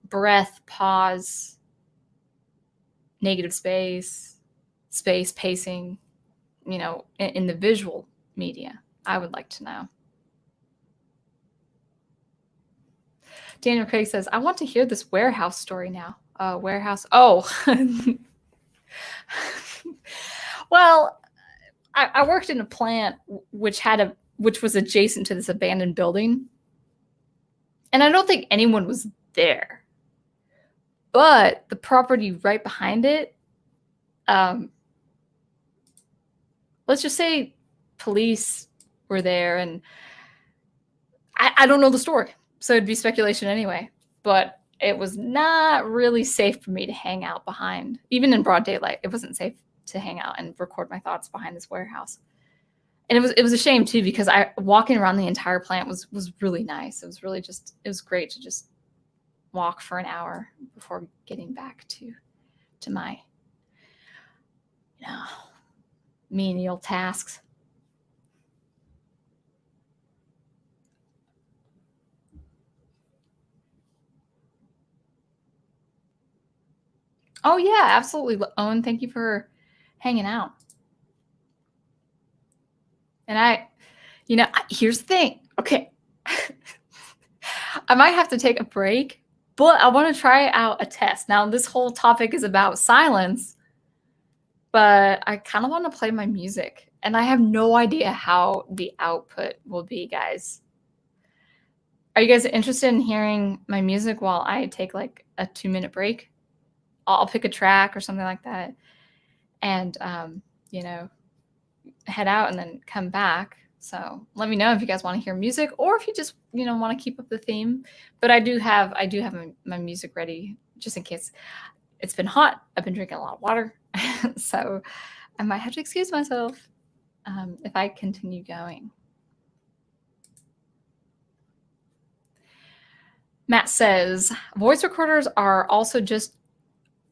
breath, pause, negative space pacing, in the visual media? I would like to know. Daniel Craig says, I want to hear this warehouse story now. Warehouse. Oh, well, I worked in a plant which was adjacent to this abandoned building. And I don't think anyone was there. But the property right behind it, let's just say police were there, and I don't know the story, so it'd be speculation anyway. But it was not really safe for me to hang out behind, even in broad daylight. It wasn't safe to hang out and record my thoughts behind this warehouse. And it was a shame too, because walking around the entire plant was really nice. It was great to just walk for an hour before getting back to my menial tasks. Oh yeah, absolutely, Owen. Thank you for hanging out. And here's the thing. Okay. I might have to take a break, but I want to try out a test. Now, this whole topic is about silence, but I kind of want to play my music, and I have no idea how the output will be, guys. Are you guys interested in hearing my music while I take like a 2-minute break? I'll pick a track or something like that. And, head out and then come back. So let me know if you guys want to hear music or if you just, want to keep up the theme. But I do have my music ready just in case. It's been hot. I've been drinking a lot of water. So I might have to excuse myself if I continue going. Matt says, voice recorders are also just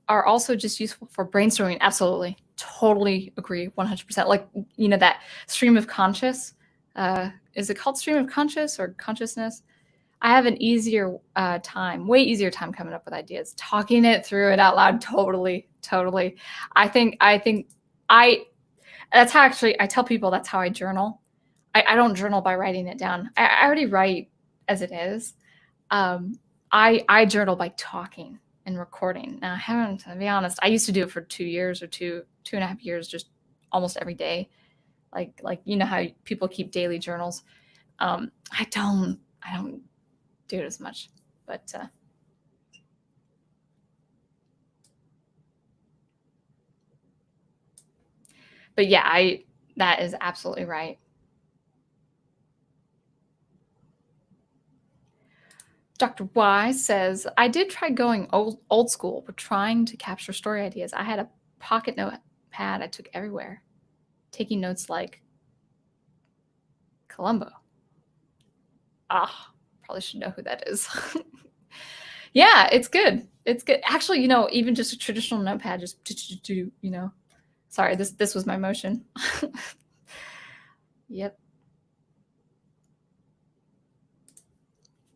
useful for brainstorming. Absolutely. Totally agree. 100%. Like, that stream of conscious, is it called stream of conscious or consciousness? I have an way easier time coming up with ideas, talking it through it out loud. Totally. I think that's how I tell people that's how I journal. I don't journal by writing it down. I already write as it is. I journal by talking and recording. Now I haven't, to be honest, I used to do it for 2 years or two and a half years, just almost every day. Like, how people keep daily journals. I don't do it as much, but yeah, that is absolutely right. Dr. Y says, I did try going old school, but trying to capture story ideas. I had a pocket notepad I took everywhere, taking notes like Columbo. Probably should know who that is. Yeah, it's good. It's good. Actually, even just a traditional notepad, just sorry, this was my motion. Yep.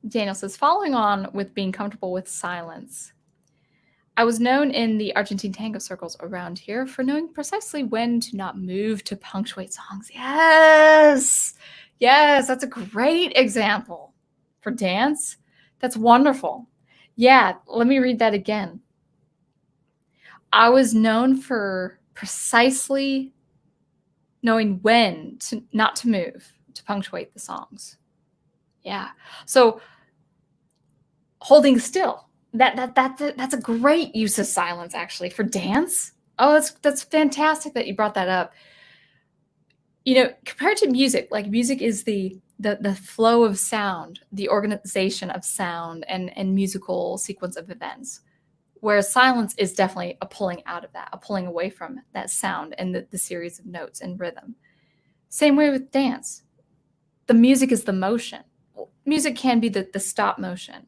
Daniel says, following on with being comfortable with silence. I was known in the Argentine tango circles around here for knowing precisely when to not move to punctuate songs. Yes, that's a great example for dance. That's wonderful. Yeah, let me read that again. I was known for precisely knowing when not to move to punctuate the songs. Yeah. So holding still, that's a great use of silence actually for dance. Oh, that's fantastic that you brought that up. Compared to music, like music is the flow of sound, the organization of sound and musical sequence of events. Whereas silence is definitely a pulling out of that, a pulling away from that sound and the series of notes and rhythm. Same way with dance. The music is the motion. Music can be the stop motion.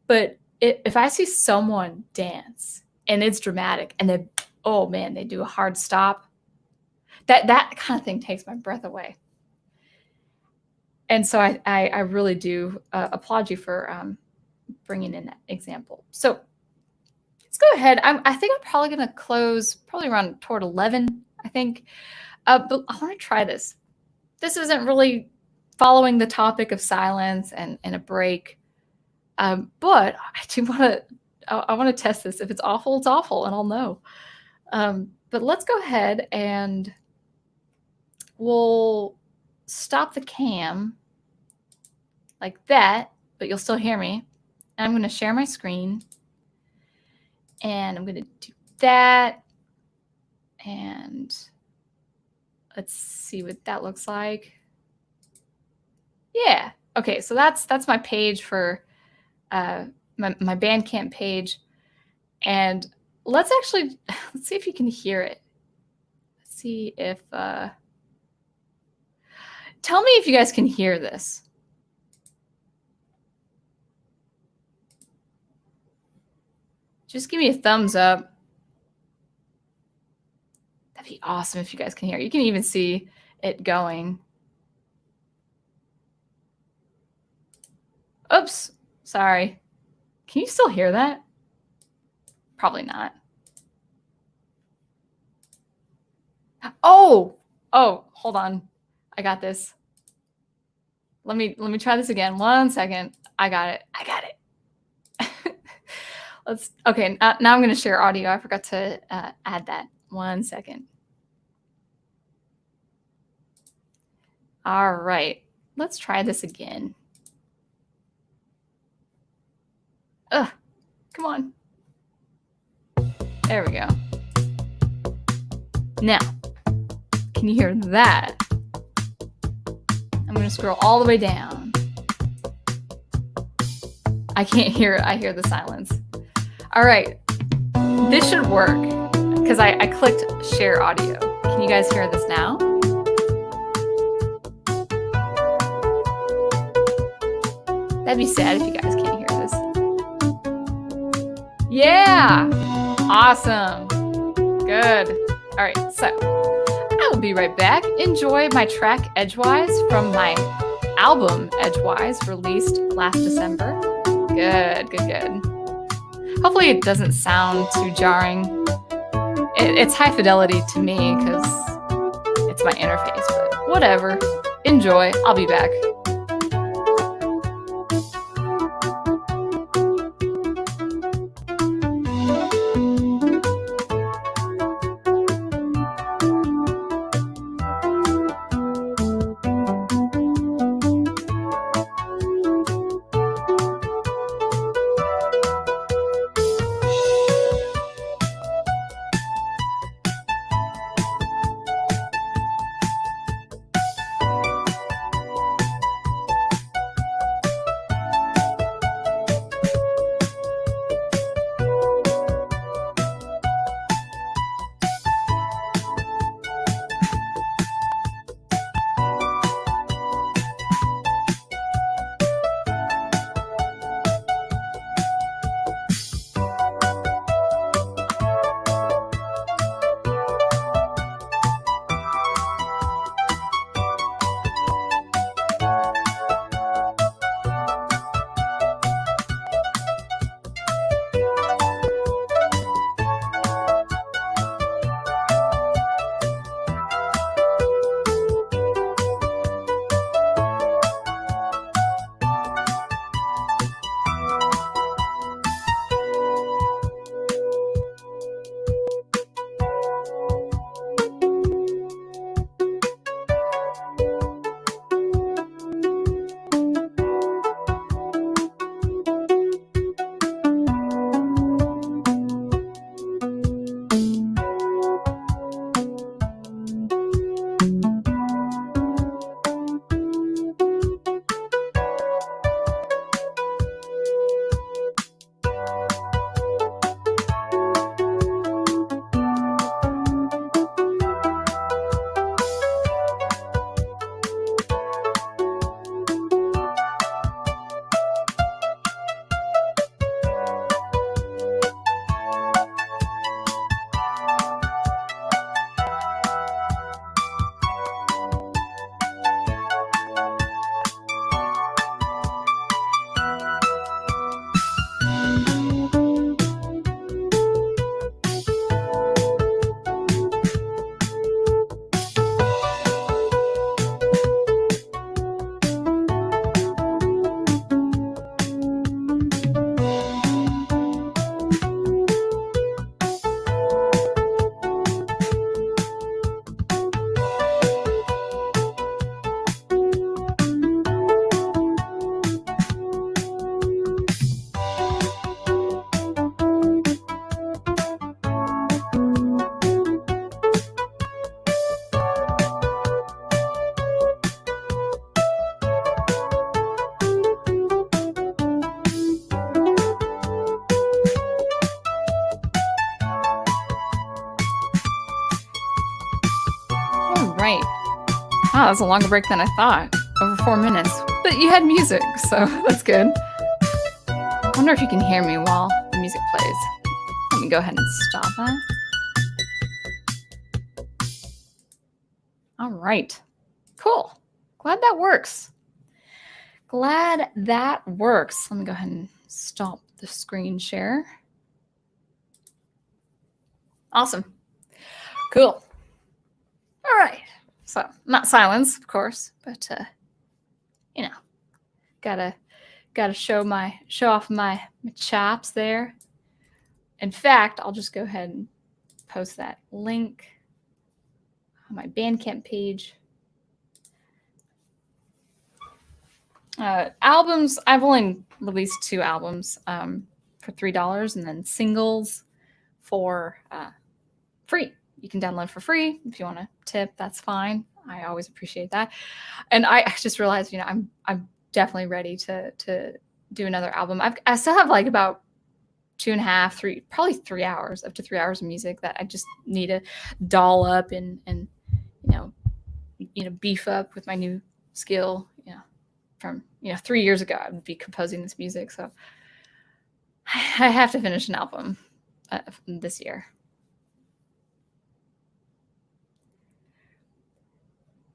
But if I see someone dance and it's dramatic and then, oh man, they do a hard stop, that kind of thing takes my breath away. And so I really do applaud you for bringing in that example. So let's go ahead. I think I'm probably going to close probably around toward 11, I think. But I want to try this. This isn't really following the topic of silence and a break. But I do I want to test this. If it's awful, it's awful, and I'll know. But let's go ahead and we'll stop the cam like that, but you'll still hear me. And I'm going to share my screen. And I'm going to do that. And let's see what that looks like. Yeah. Okay, so that's my page for my Bandcamp page. And let's see if you can hear it. Let's see if tell me if you guys can hear this. Just give me a thumbs up. That'd be awesome if you guys can hear it. You can even see it going. Oops, sorry. Can you still hear that? Probably not. Oh, hold on. I got this. Let me try this again. 1 second. I got it. Okay, now I'm going to share audio. I forgot to add that. 1 second. All right, let's try this again. Ugh, come on. There we go. Now, Can you hear that? I'm going to scroll all the way down. I can't hear it. I hear the silence. All right. This should work because I clicked share audio. Can you guys hear this now? That'd be sad if you guys can't hear this. Yeah. Awesome. Good. All right. So I will be right back. Enjoy my track Edgewise from my album Edgewise, released last December. Good, good, good. Hopefully it doesn't sound too jarring. It's high fidelity to me because it's my interface, but whatever. Enjoy. I'll be back. right. Wow, that was a longer break than I thought. Over 4 minutes. But you had music, so that's good. I wonder if you can hear me while the music plays. Let me go ahead and stop that. All right. Cool. Glad that works. Glad that works. Let me go ahead and stop the screen share. Awesome. Cool. All right. So not silence, of course, but you know, gotta show off my chops there. In fact, I'll just go ahead and post that link on my Bandcamp page. Albums, I've only released 2 albums for $3, and then singles for free. you can download for free. If you want to tip, that's fine. I always appreciate that. And I just realized, I'm definitely ready to do another album. I still have like about 2.5, 3, probably 3 hours, up to 3 hours of music that I just need to doll up and beef up with my new skill. From 3 years ago, I would be composing this music, so I have to finish an album this year.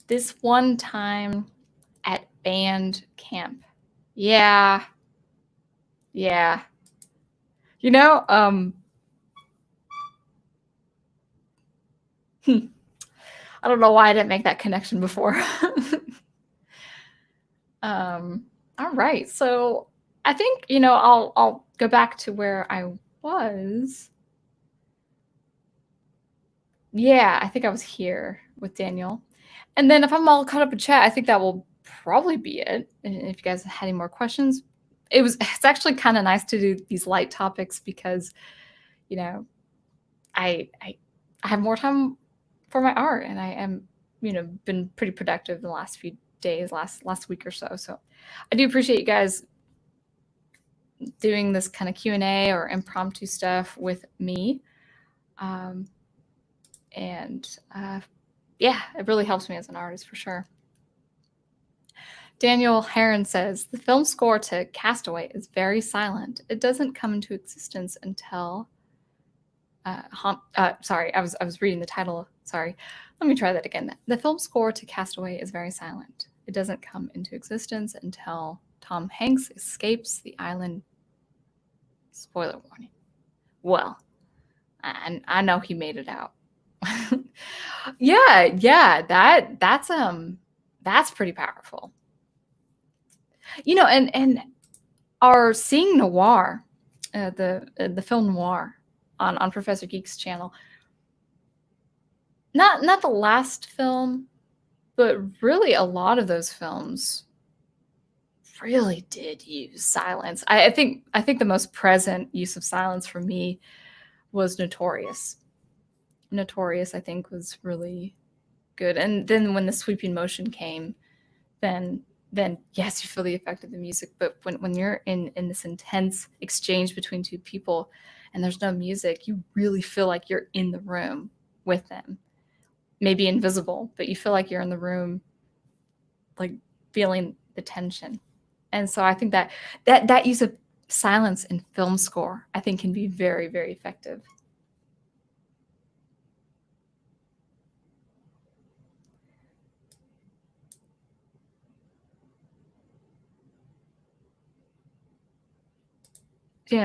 This one time at Bandcamp. Yeah. I don't know why I didn't make that connection before. All right. So I think, I'll go back to where I was. Yeah, I think I was here with Daniel. And then if I'm all caught up in chat, I think that will probably be it. And if you guys had any more questions, it's actually kind of nice to do these light topics because, I have more time for my art, and I am, been pretty productive the last few days, last week or so. So I do appreciate you guys doing this kind of Q&A or impromptu stuff with me. Yeah, it really helps me as an artist for sure. Daniel Heron says, the film score to Castaway is very silent. It doesn't come into existence until... sorry, I was reading the title. Sorry. Let me try that again. The film score to Castaway is very silent. It doesn't come into existence until Tom Hanks escapes the island. Spoiler warning. Well, I know he made it out. Yeah, that's pretty powerful. And our Seeing Noir, the film noir on Professor Geek's channel. Not the last film, but really a lot of those films really did use silence. I think the most present use of silence for me was Notorious. Notorious, I think, was really good. And then when the sweeping motion came, then yes, you feel the effect of the music. But when you're in this intense exchange between two people and there's no music, you really feel like you're in the room with them. Maybe invisible, but you feel like you're in the room, like feeling the tension. And so I think that use of silence in film score, I think, can be very, very effective.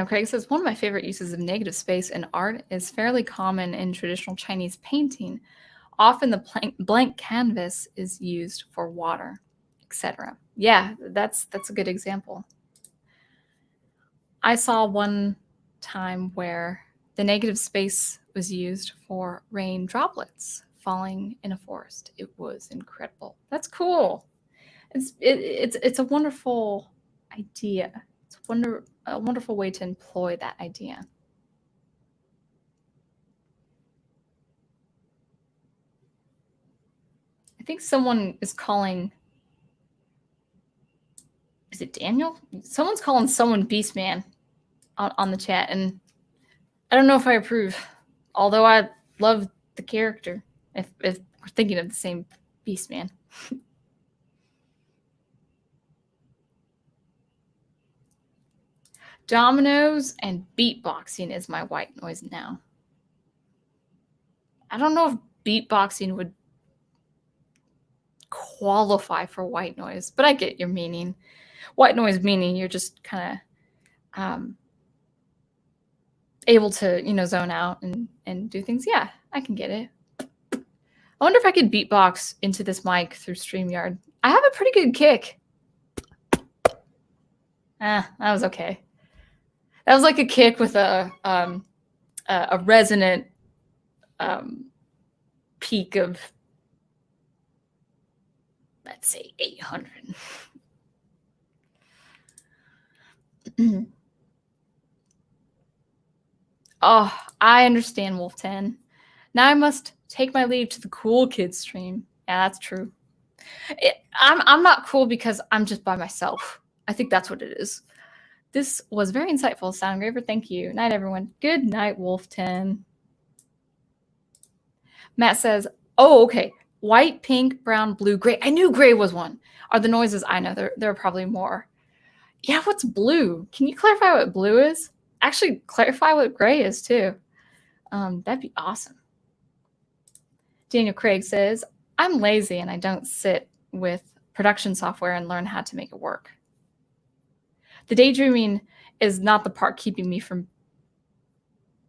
Craig says, one of my favorite uses of negative space in art is fairly common in traditional Chinese painting. Often the blank canvas is used for water, etc. Yeah, that's a good example. I saw one time where the negative space was used for rain droplets falling in a forest. It was incredible. That's cool. It's a wonderful idea. It's a wonderful way to employ that idea. I think someone is calling... Is it Daniel? Someone's calling someone Beastman on the chat, and I don't know if I approve. Although I love the character, if we're thinking of the same Beastman. Dominoes and beatboxing is my white noise now. I don't know if beatboxing would qualify for white noise, but I get your meaning. White noise meaning you're just kind of able to, zone out and do things. Yeah, I can get it. I wonder if I could beatbox into this mic through StreamYard. I have a pretty good kick. That was okay. That was like a kick with a resonant peak of, let's say, 800. Oh, I understand, Wolf 10. Now I must take my leave to the cool kids stream. Yeah, that's true. I'm not cool because I'm just by myself. I think that's what it is. This was very insightful, Soundgraver. Thank you. Night, everyone. Good night, Wolf10. Matt says, oh, okay. White, pink, brown, blue, gray. I knew gray was one. Are the noises? I know there are probably more. Yeah, what's blue? Can you clarify what blue is? Actually, clarify what gray is, too. That'd be awesome. Daniel Craig says, I'm lazy and I don't sit with production software and learn how to make it work. The daydreaming is not the part keeping me from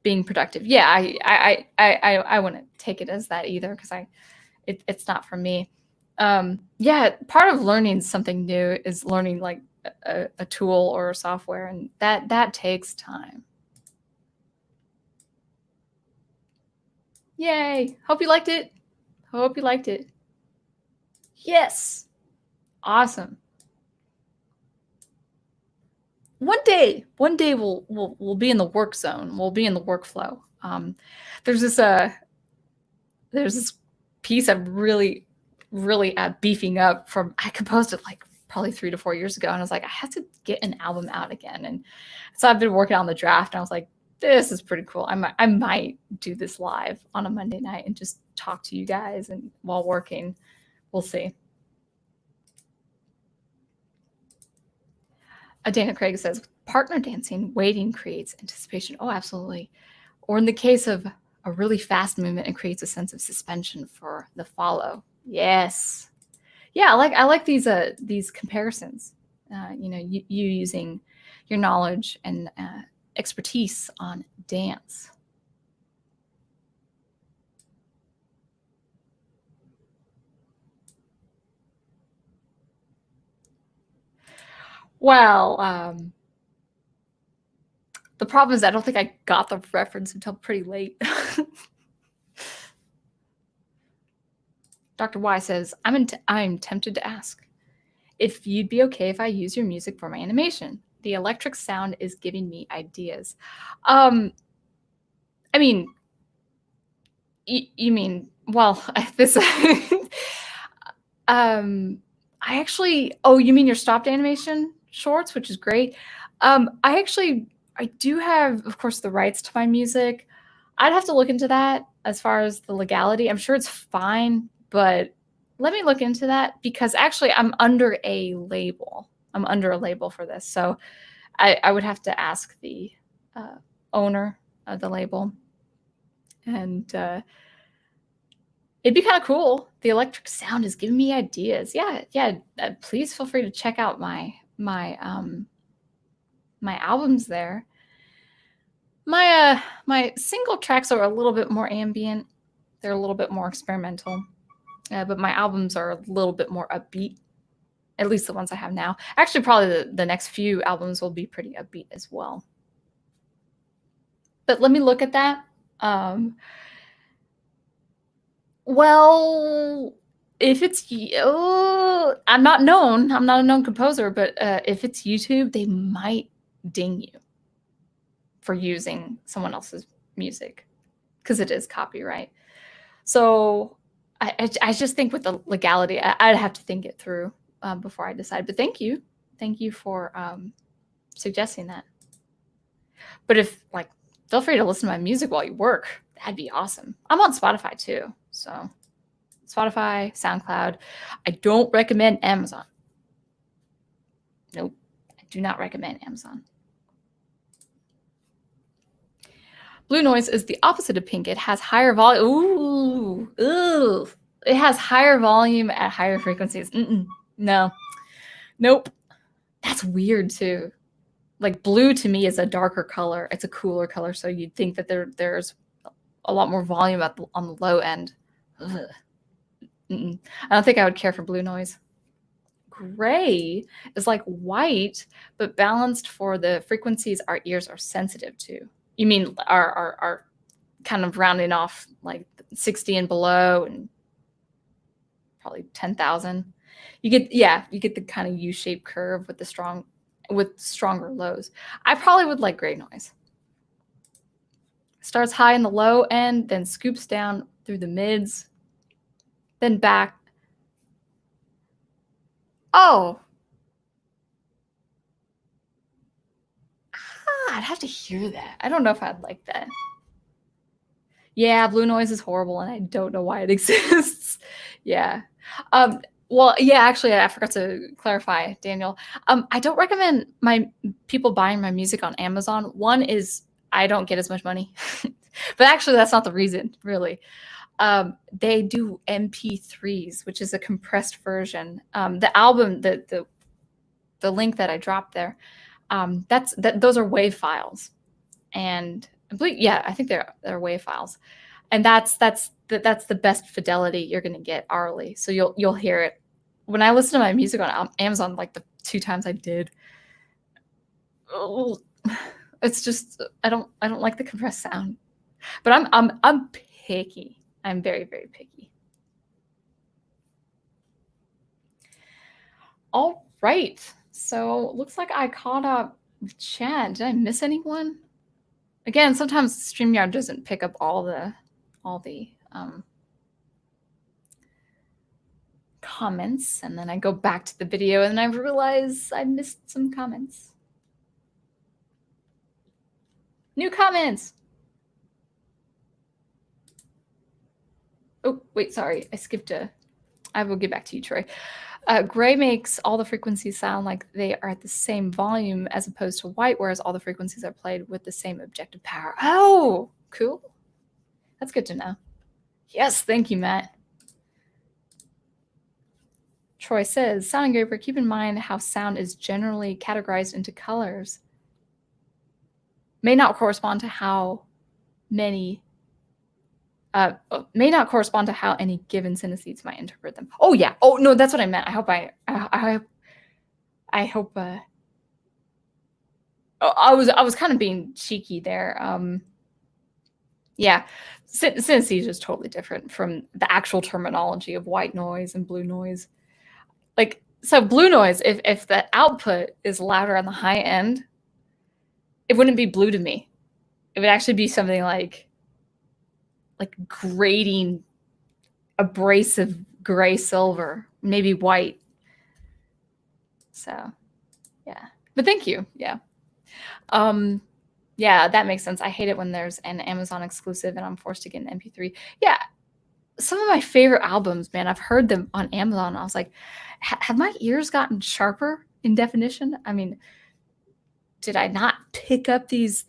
being productive. Yeah, I wouldn't take it as that either because it's not for me. Yeah, part of learning something new is learning like a tool or a software, and that takes time. Yay! Hope you liked it. Hope you liked it. Yes. Awesome. One day we'll be in the work zone. We'll be in the workflow. There's this piece I'm really beefing up from. I composed it like probably 3 to 4 years ago, and I was like, I have to get an album out again. And so I've been working on the draft, and I was like, this is pretty cool. I might do this live on a Monday night and just talk to you guys and while working. We'll see. Dana Craig says, partner dancing, waiting creates anticipation. Oh, absolutely. Or in the case of a really fast movement, it creates a sense of suspension for the follow. Yes. Yeah, I like these comparisons. You using your knowledge and expertise on dance. Well, the problem is I don't think I got the reference until pretty late. Dr. Y says, I'm tempted to ask if you'd be okay if I use your music for my animation. The electric sound is giving me ideas. I mean, you mean, well, this, I actually, oh, you mean your stopped animation shorts, which is great. I do have, of course, the rights to my music. I'd have to look into that as far as the legality. I'm sure it's fine, but let me look into that because actually I'm under a label. I'm under a label for this. So I would have to ask the owner of the label. And it'd be kind of cool. The electric sound is giving me ideas. Yeah. Please feel free to check out my albums there. My single tracks are a little bit more ambient. They're a little bit more experimental. But my albums are a little bit more upbeat. At least the ones I have now. Actually, probably the next few albums will be pretty upbeat as well. But let me look at that. Well, if it's I'm not known. I'm not a known composer, but if it's YouTube, they might ding you for using someone else's music because it is copyright. So I just think with the legality, I'd have to think it through before I decide. But thank you for suggesting that. But if feel free to listen to my music while you work. That'd be awesome. I'm on Spotify too. So Spotify, SoundCloud. I don't recommend Amazon. Nope. I do not recommend Amazon. Blue noise is the opposite of pink. It has higher volume. Ooh. It has higher volume at higher frequencies. No. Nope. That's weird too. Like blue to me is a darker color. It's a cooler color. So you'd think that there's a lot more volume on the low end. Ugh. I don't think I would care for blue noise. Gray is like white, but balanced for the frequencies our ears are sensitive to. You mean are kind of rounding off like 60 and below and probably 10,000. You get the kind of U-shaped curve with stronger lows. I probably would like gray noise. Starts high in the low end, then scoops down through the mids, then back. Oh. I'd have to hear that. I don't know if I'd like that. Yeah, blue noise is horrible, and I don't know why it exists. Yeah. Well, yeah, actually, I forgot to clarify, Daniel. I don't recommend people buying my music on Amazon. One is I don't get as much money. But actually, that's not the reason, really. They do MP3s, which is a compressed version. The album, the link that I dropped there, those are WAV files, and I believe, yeah, I think they're WAV files, and that's the best fidelity you're gonna get hourly. So you'll hear it. When I listen to my music on Amazon, like the 2 times I did, it's just I don't like the compressed sound. But I'm picky. I'm very, very picky. All right. So looks like I caught up with Chad. Did I miss anyone? Again, sometimes StreamYard doesn't pick up all the comments, and then I go back to the video and I realize I missed some comments. New comments. Oh, wait, sorry. I skipped I will get back to you, Troy. Gray makes all the frequencies sound like they are at the same volume as opposed to white, whereas all the frequencies are played with the same objective power. Oh, cool. That's good to know. Yes, thank you, Matt. Troy says, Sound Engraver, keep in mind how sound is generally categorized into colors. May not correspond to how any given synesthetes might interpret them. Oh yeah. Oh no, that's what I meant. I hope I was kind of being cheeky there. Yeah, synesthesia is totally different from the actual terminology of white noise and blue noise. Like, so blue noise, if the output is louder on the high end, it wouldn't be blue to me. It would actually be something like grating, abrasive gray silver, maybe white. So yeah, but thank you. Yeah. Yeah, that makes sense. I hate it when there's an Amazon exclusive and I'm forced to get an MP3. Yeah, some of my favorite albums, man, I've heard them on Amazon. I was like, have my ears gotten sharper in definition? I mean, did I not pick up these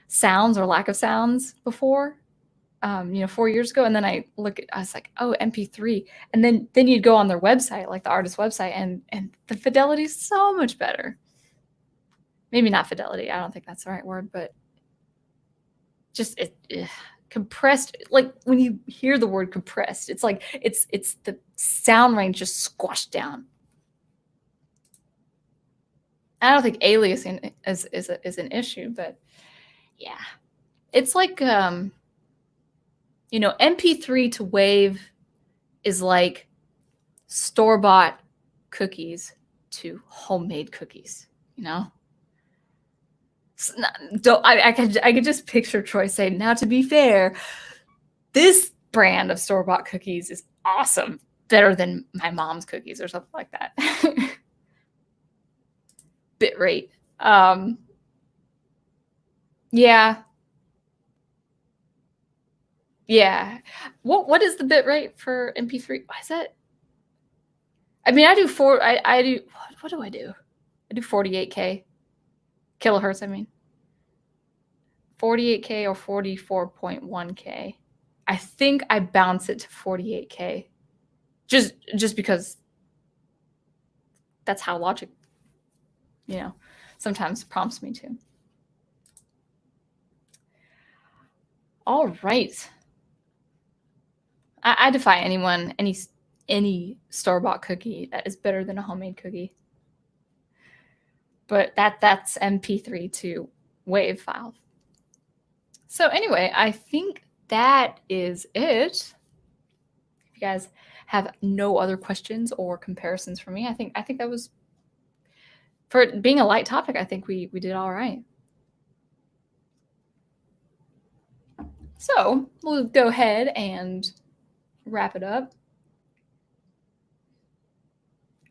sounds or lack of sounds before? 4 years ago, and then I was like, oh, MP3, and then you'd go on their website, like the artist website, and the fidelity is so much better. Maybe not fidelity, I don't think that's the right word, but just compressed. Like when you hear the word compressed, it's like it's the sound range just squashed down. I don't think aliasing is an issue, but yeah, it's like MP3 to WAV is like store-bought cookies to homemade cookies. I could just picture Troy saying, "Now, to be fair, this brand of store-bought cookies is awesome, better than my mom's cookies," or something like that. Bit rate. Yeah. Yeah. What is the bit rate for MP3? Why is that? I mean, I do what do I do? I do 48K kilohertz, I mean. 48K or 44.1K. I think I bounce it to 48K. Just because that's how Logic, sometimes prompts me to. All right. I defy anyone, any store-bought cookie that is better than a homemade cookie. But that's MP3 to WAV file. So anyway, I think that is it. If you guys have no other questions or comparisons for me, I think that was, for being a light topic, I think we did all right. So we'll go ahead and wrap it up.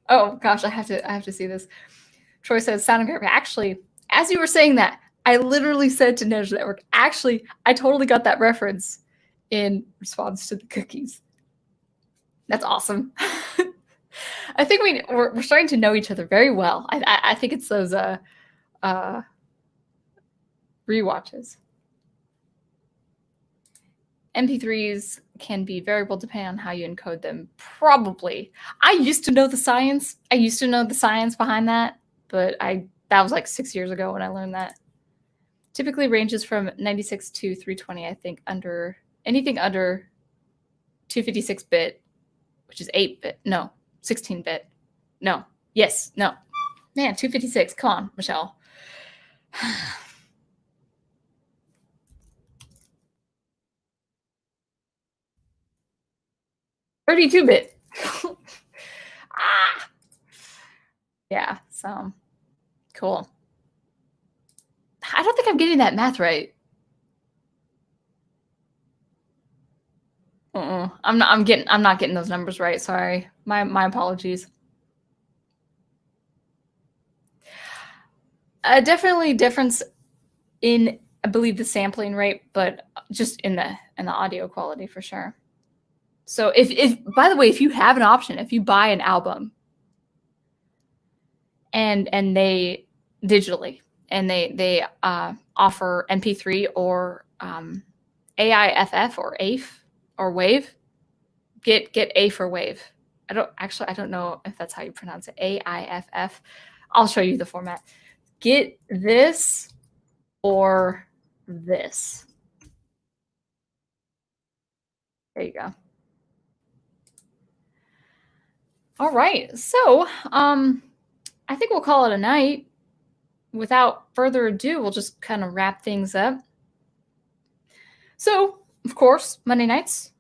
Oh gosh, I have to see this. Troy says sound engraver. Actually, as you were saying that, I literally said to Ninja Network, actually, I totally got that reference in response to the cookies. That's awesome. I think we're starting to know each other very well. I think it's those rewatches. MP3s can be variable depending on how you encode them. Probably. I used to know the science. I used to know the science behind that, but that was like 6 years ago when I learned that. Typically ranges from 96 to 320, I think, anything under 256-bit, which is 8-bit. No, 16-bit. No. Yes. No. Man, 256. Come on, Michelle. 32-bit. Yeah, so cool. I don't think I'm getting that math right. I'm not getting those numbers right. Sorry. My apologies. Definitely difference in, I believe, the sampling rate, but just in the audio quality for sure. So if by the way, if you have an option, if you buy an album and they digitally and they offer MP3 or AIFF or AIF or WAVE, get AIF or WAVE. I don't know if that's how you pronounce it. AIFF. I'll show you the format. Get this or this. There you go. All right. So I think we'll call it a night. Without further ado, we'll just kind of wrap things up. So, of course, Monday nights,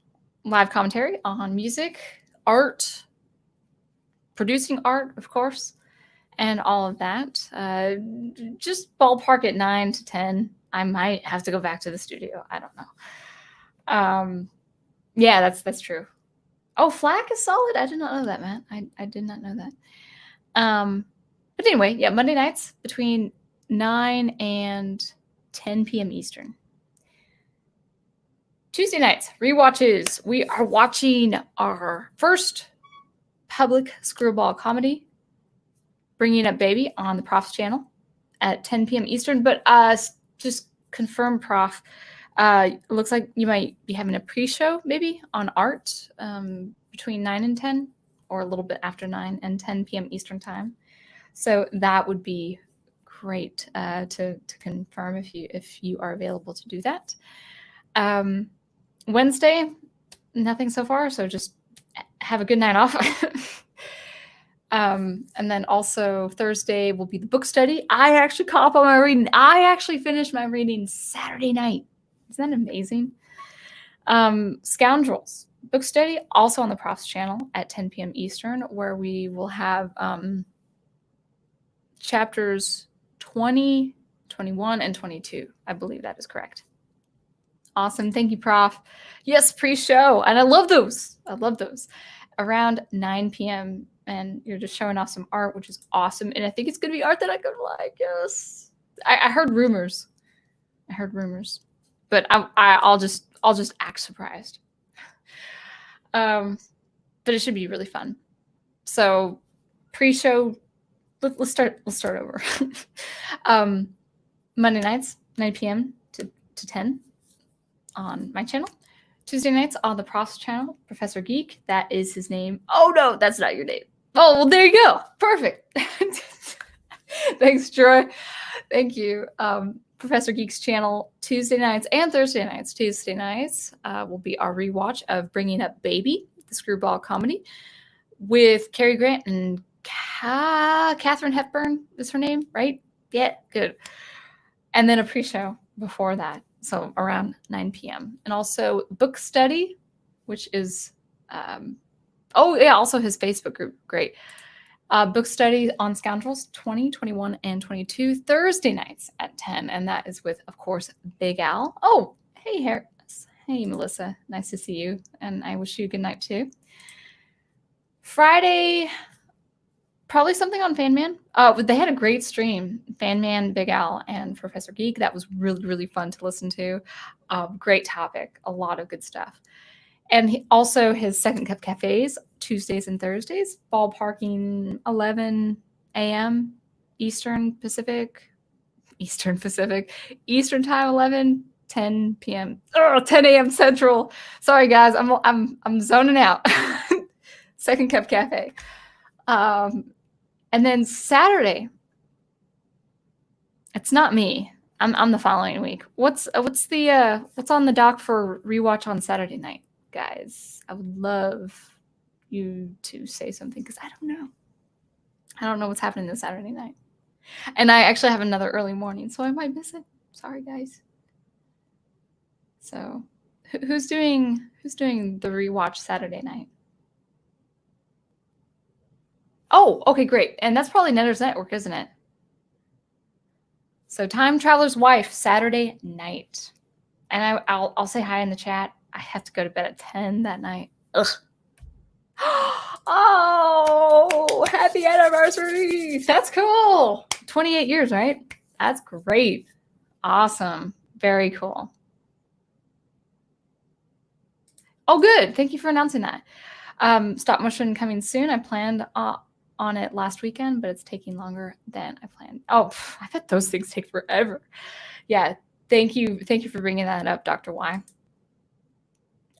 live commentary on music, art, producing art, of course, and all of that. Just ballpark at 9 to 10. I might have to go back to the studio. I don't know. Yeah, that's true. Oh, FLAC is solid? I did not know that, Matt. I did not know that. But anyway, yeah, Monday nights between 9 and 10 p.m. Eastern. Tuesday nights, rewatches. We are watching our first public screwball comedy, Bringing Up Baby, on the Prof's channel at 10 p.m. Eastern. But just confirm, Prof, it looks like you might be having a pre-show maybe on art between 9 and 10, or a little bit after 9 and 10 p.m. Eastern time. So that would be great to confirm if you are available to do that. Wednesday, nothing so far, so just have a good night off. And then also Thursday will be the book study. I actually caught up on my reading. I actually finished my reading Saturday night. Isn't that amazing? Scoundrels book study, also on the Prof's channel at 10 p.m. Eastern, where we will have chapters 20, 21, and 22. I believe that is correct. Awesome. Thank you, Prof. Yes, pre-show. And I love those. I love those. Around 9 p.m. And you're just showing off some art, which is awesome. And I think it's going to be art that I could like. Yes. I heard rumors. But I'll just act surprised. But it should be really fun. So pre-show, let's start over. Monday nights, 9 p.m. to 10 on my channel. Tuesday nights on the Prof's channel, Professor Geek. That is his name. Oh no, that's not your name. Oh, well, there you go. Perfect. Thanks, Troy. Thank you. Professor Geek's channel, Tuesday nights and Thursday nights. Tuesday nights will be our rewatch of Bringing Up Baby, the screwball comedy, with Cary Grant and Katharine Hepburn is her name, right? Yeah, good. And then a pre-show before that, so around 9 p.m. And also book study, which is, also his Facebook group, great. Book study on Scoundrels 20, 21, and 22 Thursday nights at 10. And that is with, of course, Big Al. Oh, hey, Harris. Hey, Melissa. Nice to see you. And I wish you a good night, too. Friday, probably something on Fanman. They had a great stream. Fanman, Big Al, and Professor Geek. That was really, really fun to listen to. Great topic. A lot of good stuff. And also his Second Cup Cafes, Tuesdays and Thursdays. Ballparking 11 a.m. Eastern time 11, 10 p.m. 10 a.m. Central. Sorry guys, I'm zoning out. Second Cup Cafe. And then Saturday, it's not me. I'm the following week. What's on the dock for rewatch on Saturday night, guys? I would love you to say something because I don't know. I don't know what's happening this Saturday night. And I actually have another early morning, so I might miss it. Sorry, guys. So, who's doing the rewatch Saturday night? Oh, okay, great. And that's probably Netter's Network, isn't it? So, Time Traveler's Wife Saturday night. And I'll say hi in the chat. I have to go to bed at 10 that night. Ugh. Oh, happy anniversary. That's cool. 28 years, right? That's great. Awesome. Very cool. Oh, good. Thank you for announcing that. Stop motion coming soon. I planned on it last weekend, but it's taking longer than I planned. Oh, I bet those things take forever. Yeah. Thank you. Thank you for bringing that up, Dr. Y.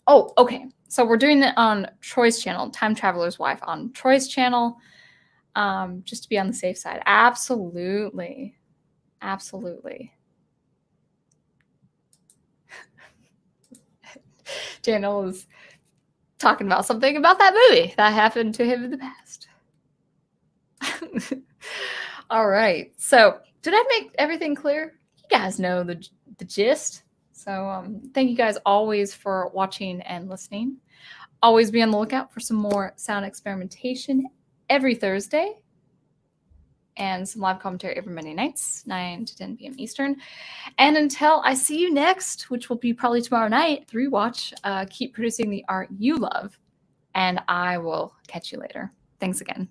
Oh, okay. So we're doing it on Troy's channel, Time Traveler's Wife on Troy's channel, just to be on the safe side. Absolutely. Absolutely. Daniel is talking about something about that movie that happened to him in the past. All right. So did I make everything clear? You guys know the gist. So thank you guys always for watching and listening. Always be on the lookout for some more sound experimentation every Thursday and some live commentary every Monday nights, 9 to 10 p.m. Eastern. And until I see you next, which will be probably tomorrow night, 3Watch, keep producing the art you love, and I will catch you later. Thanks again.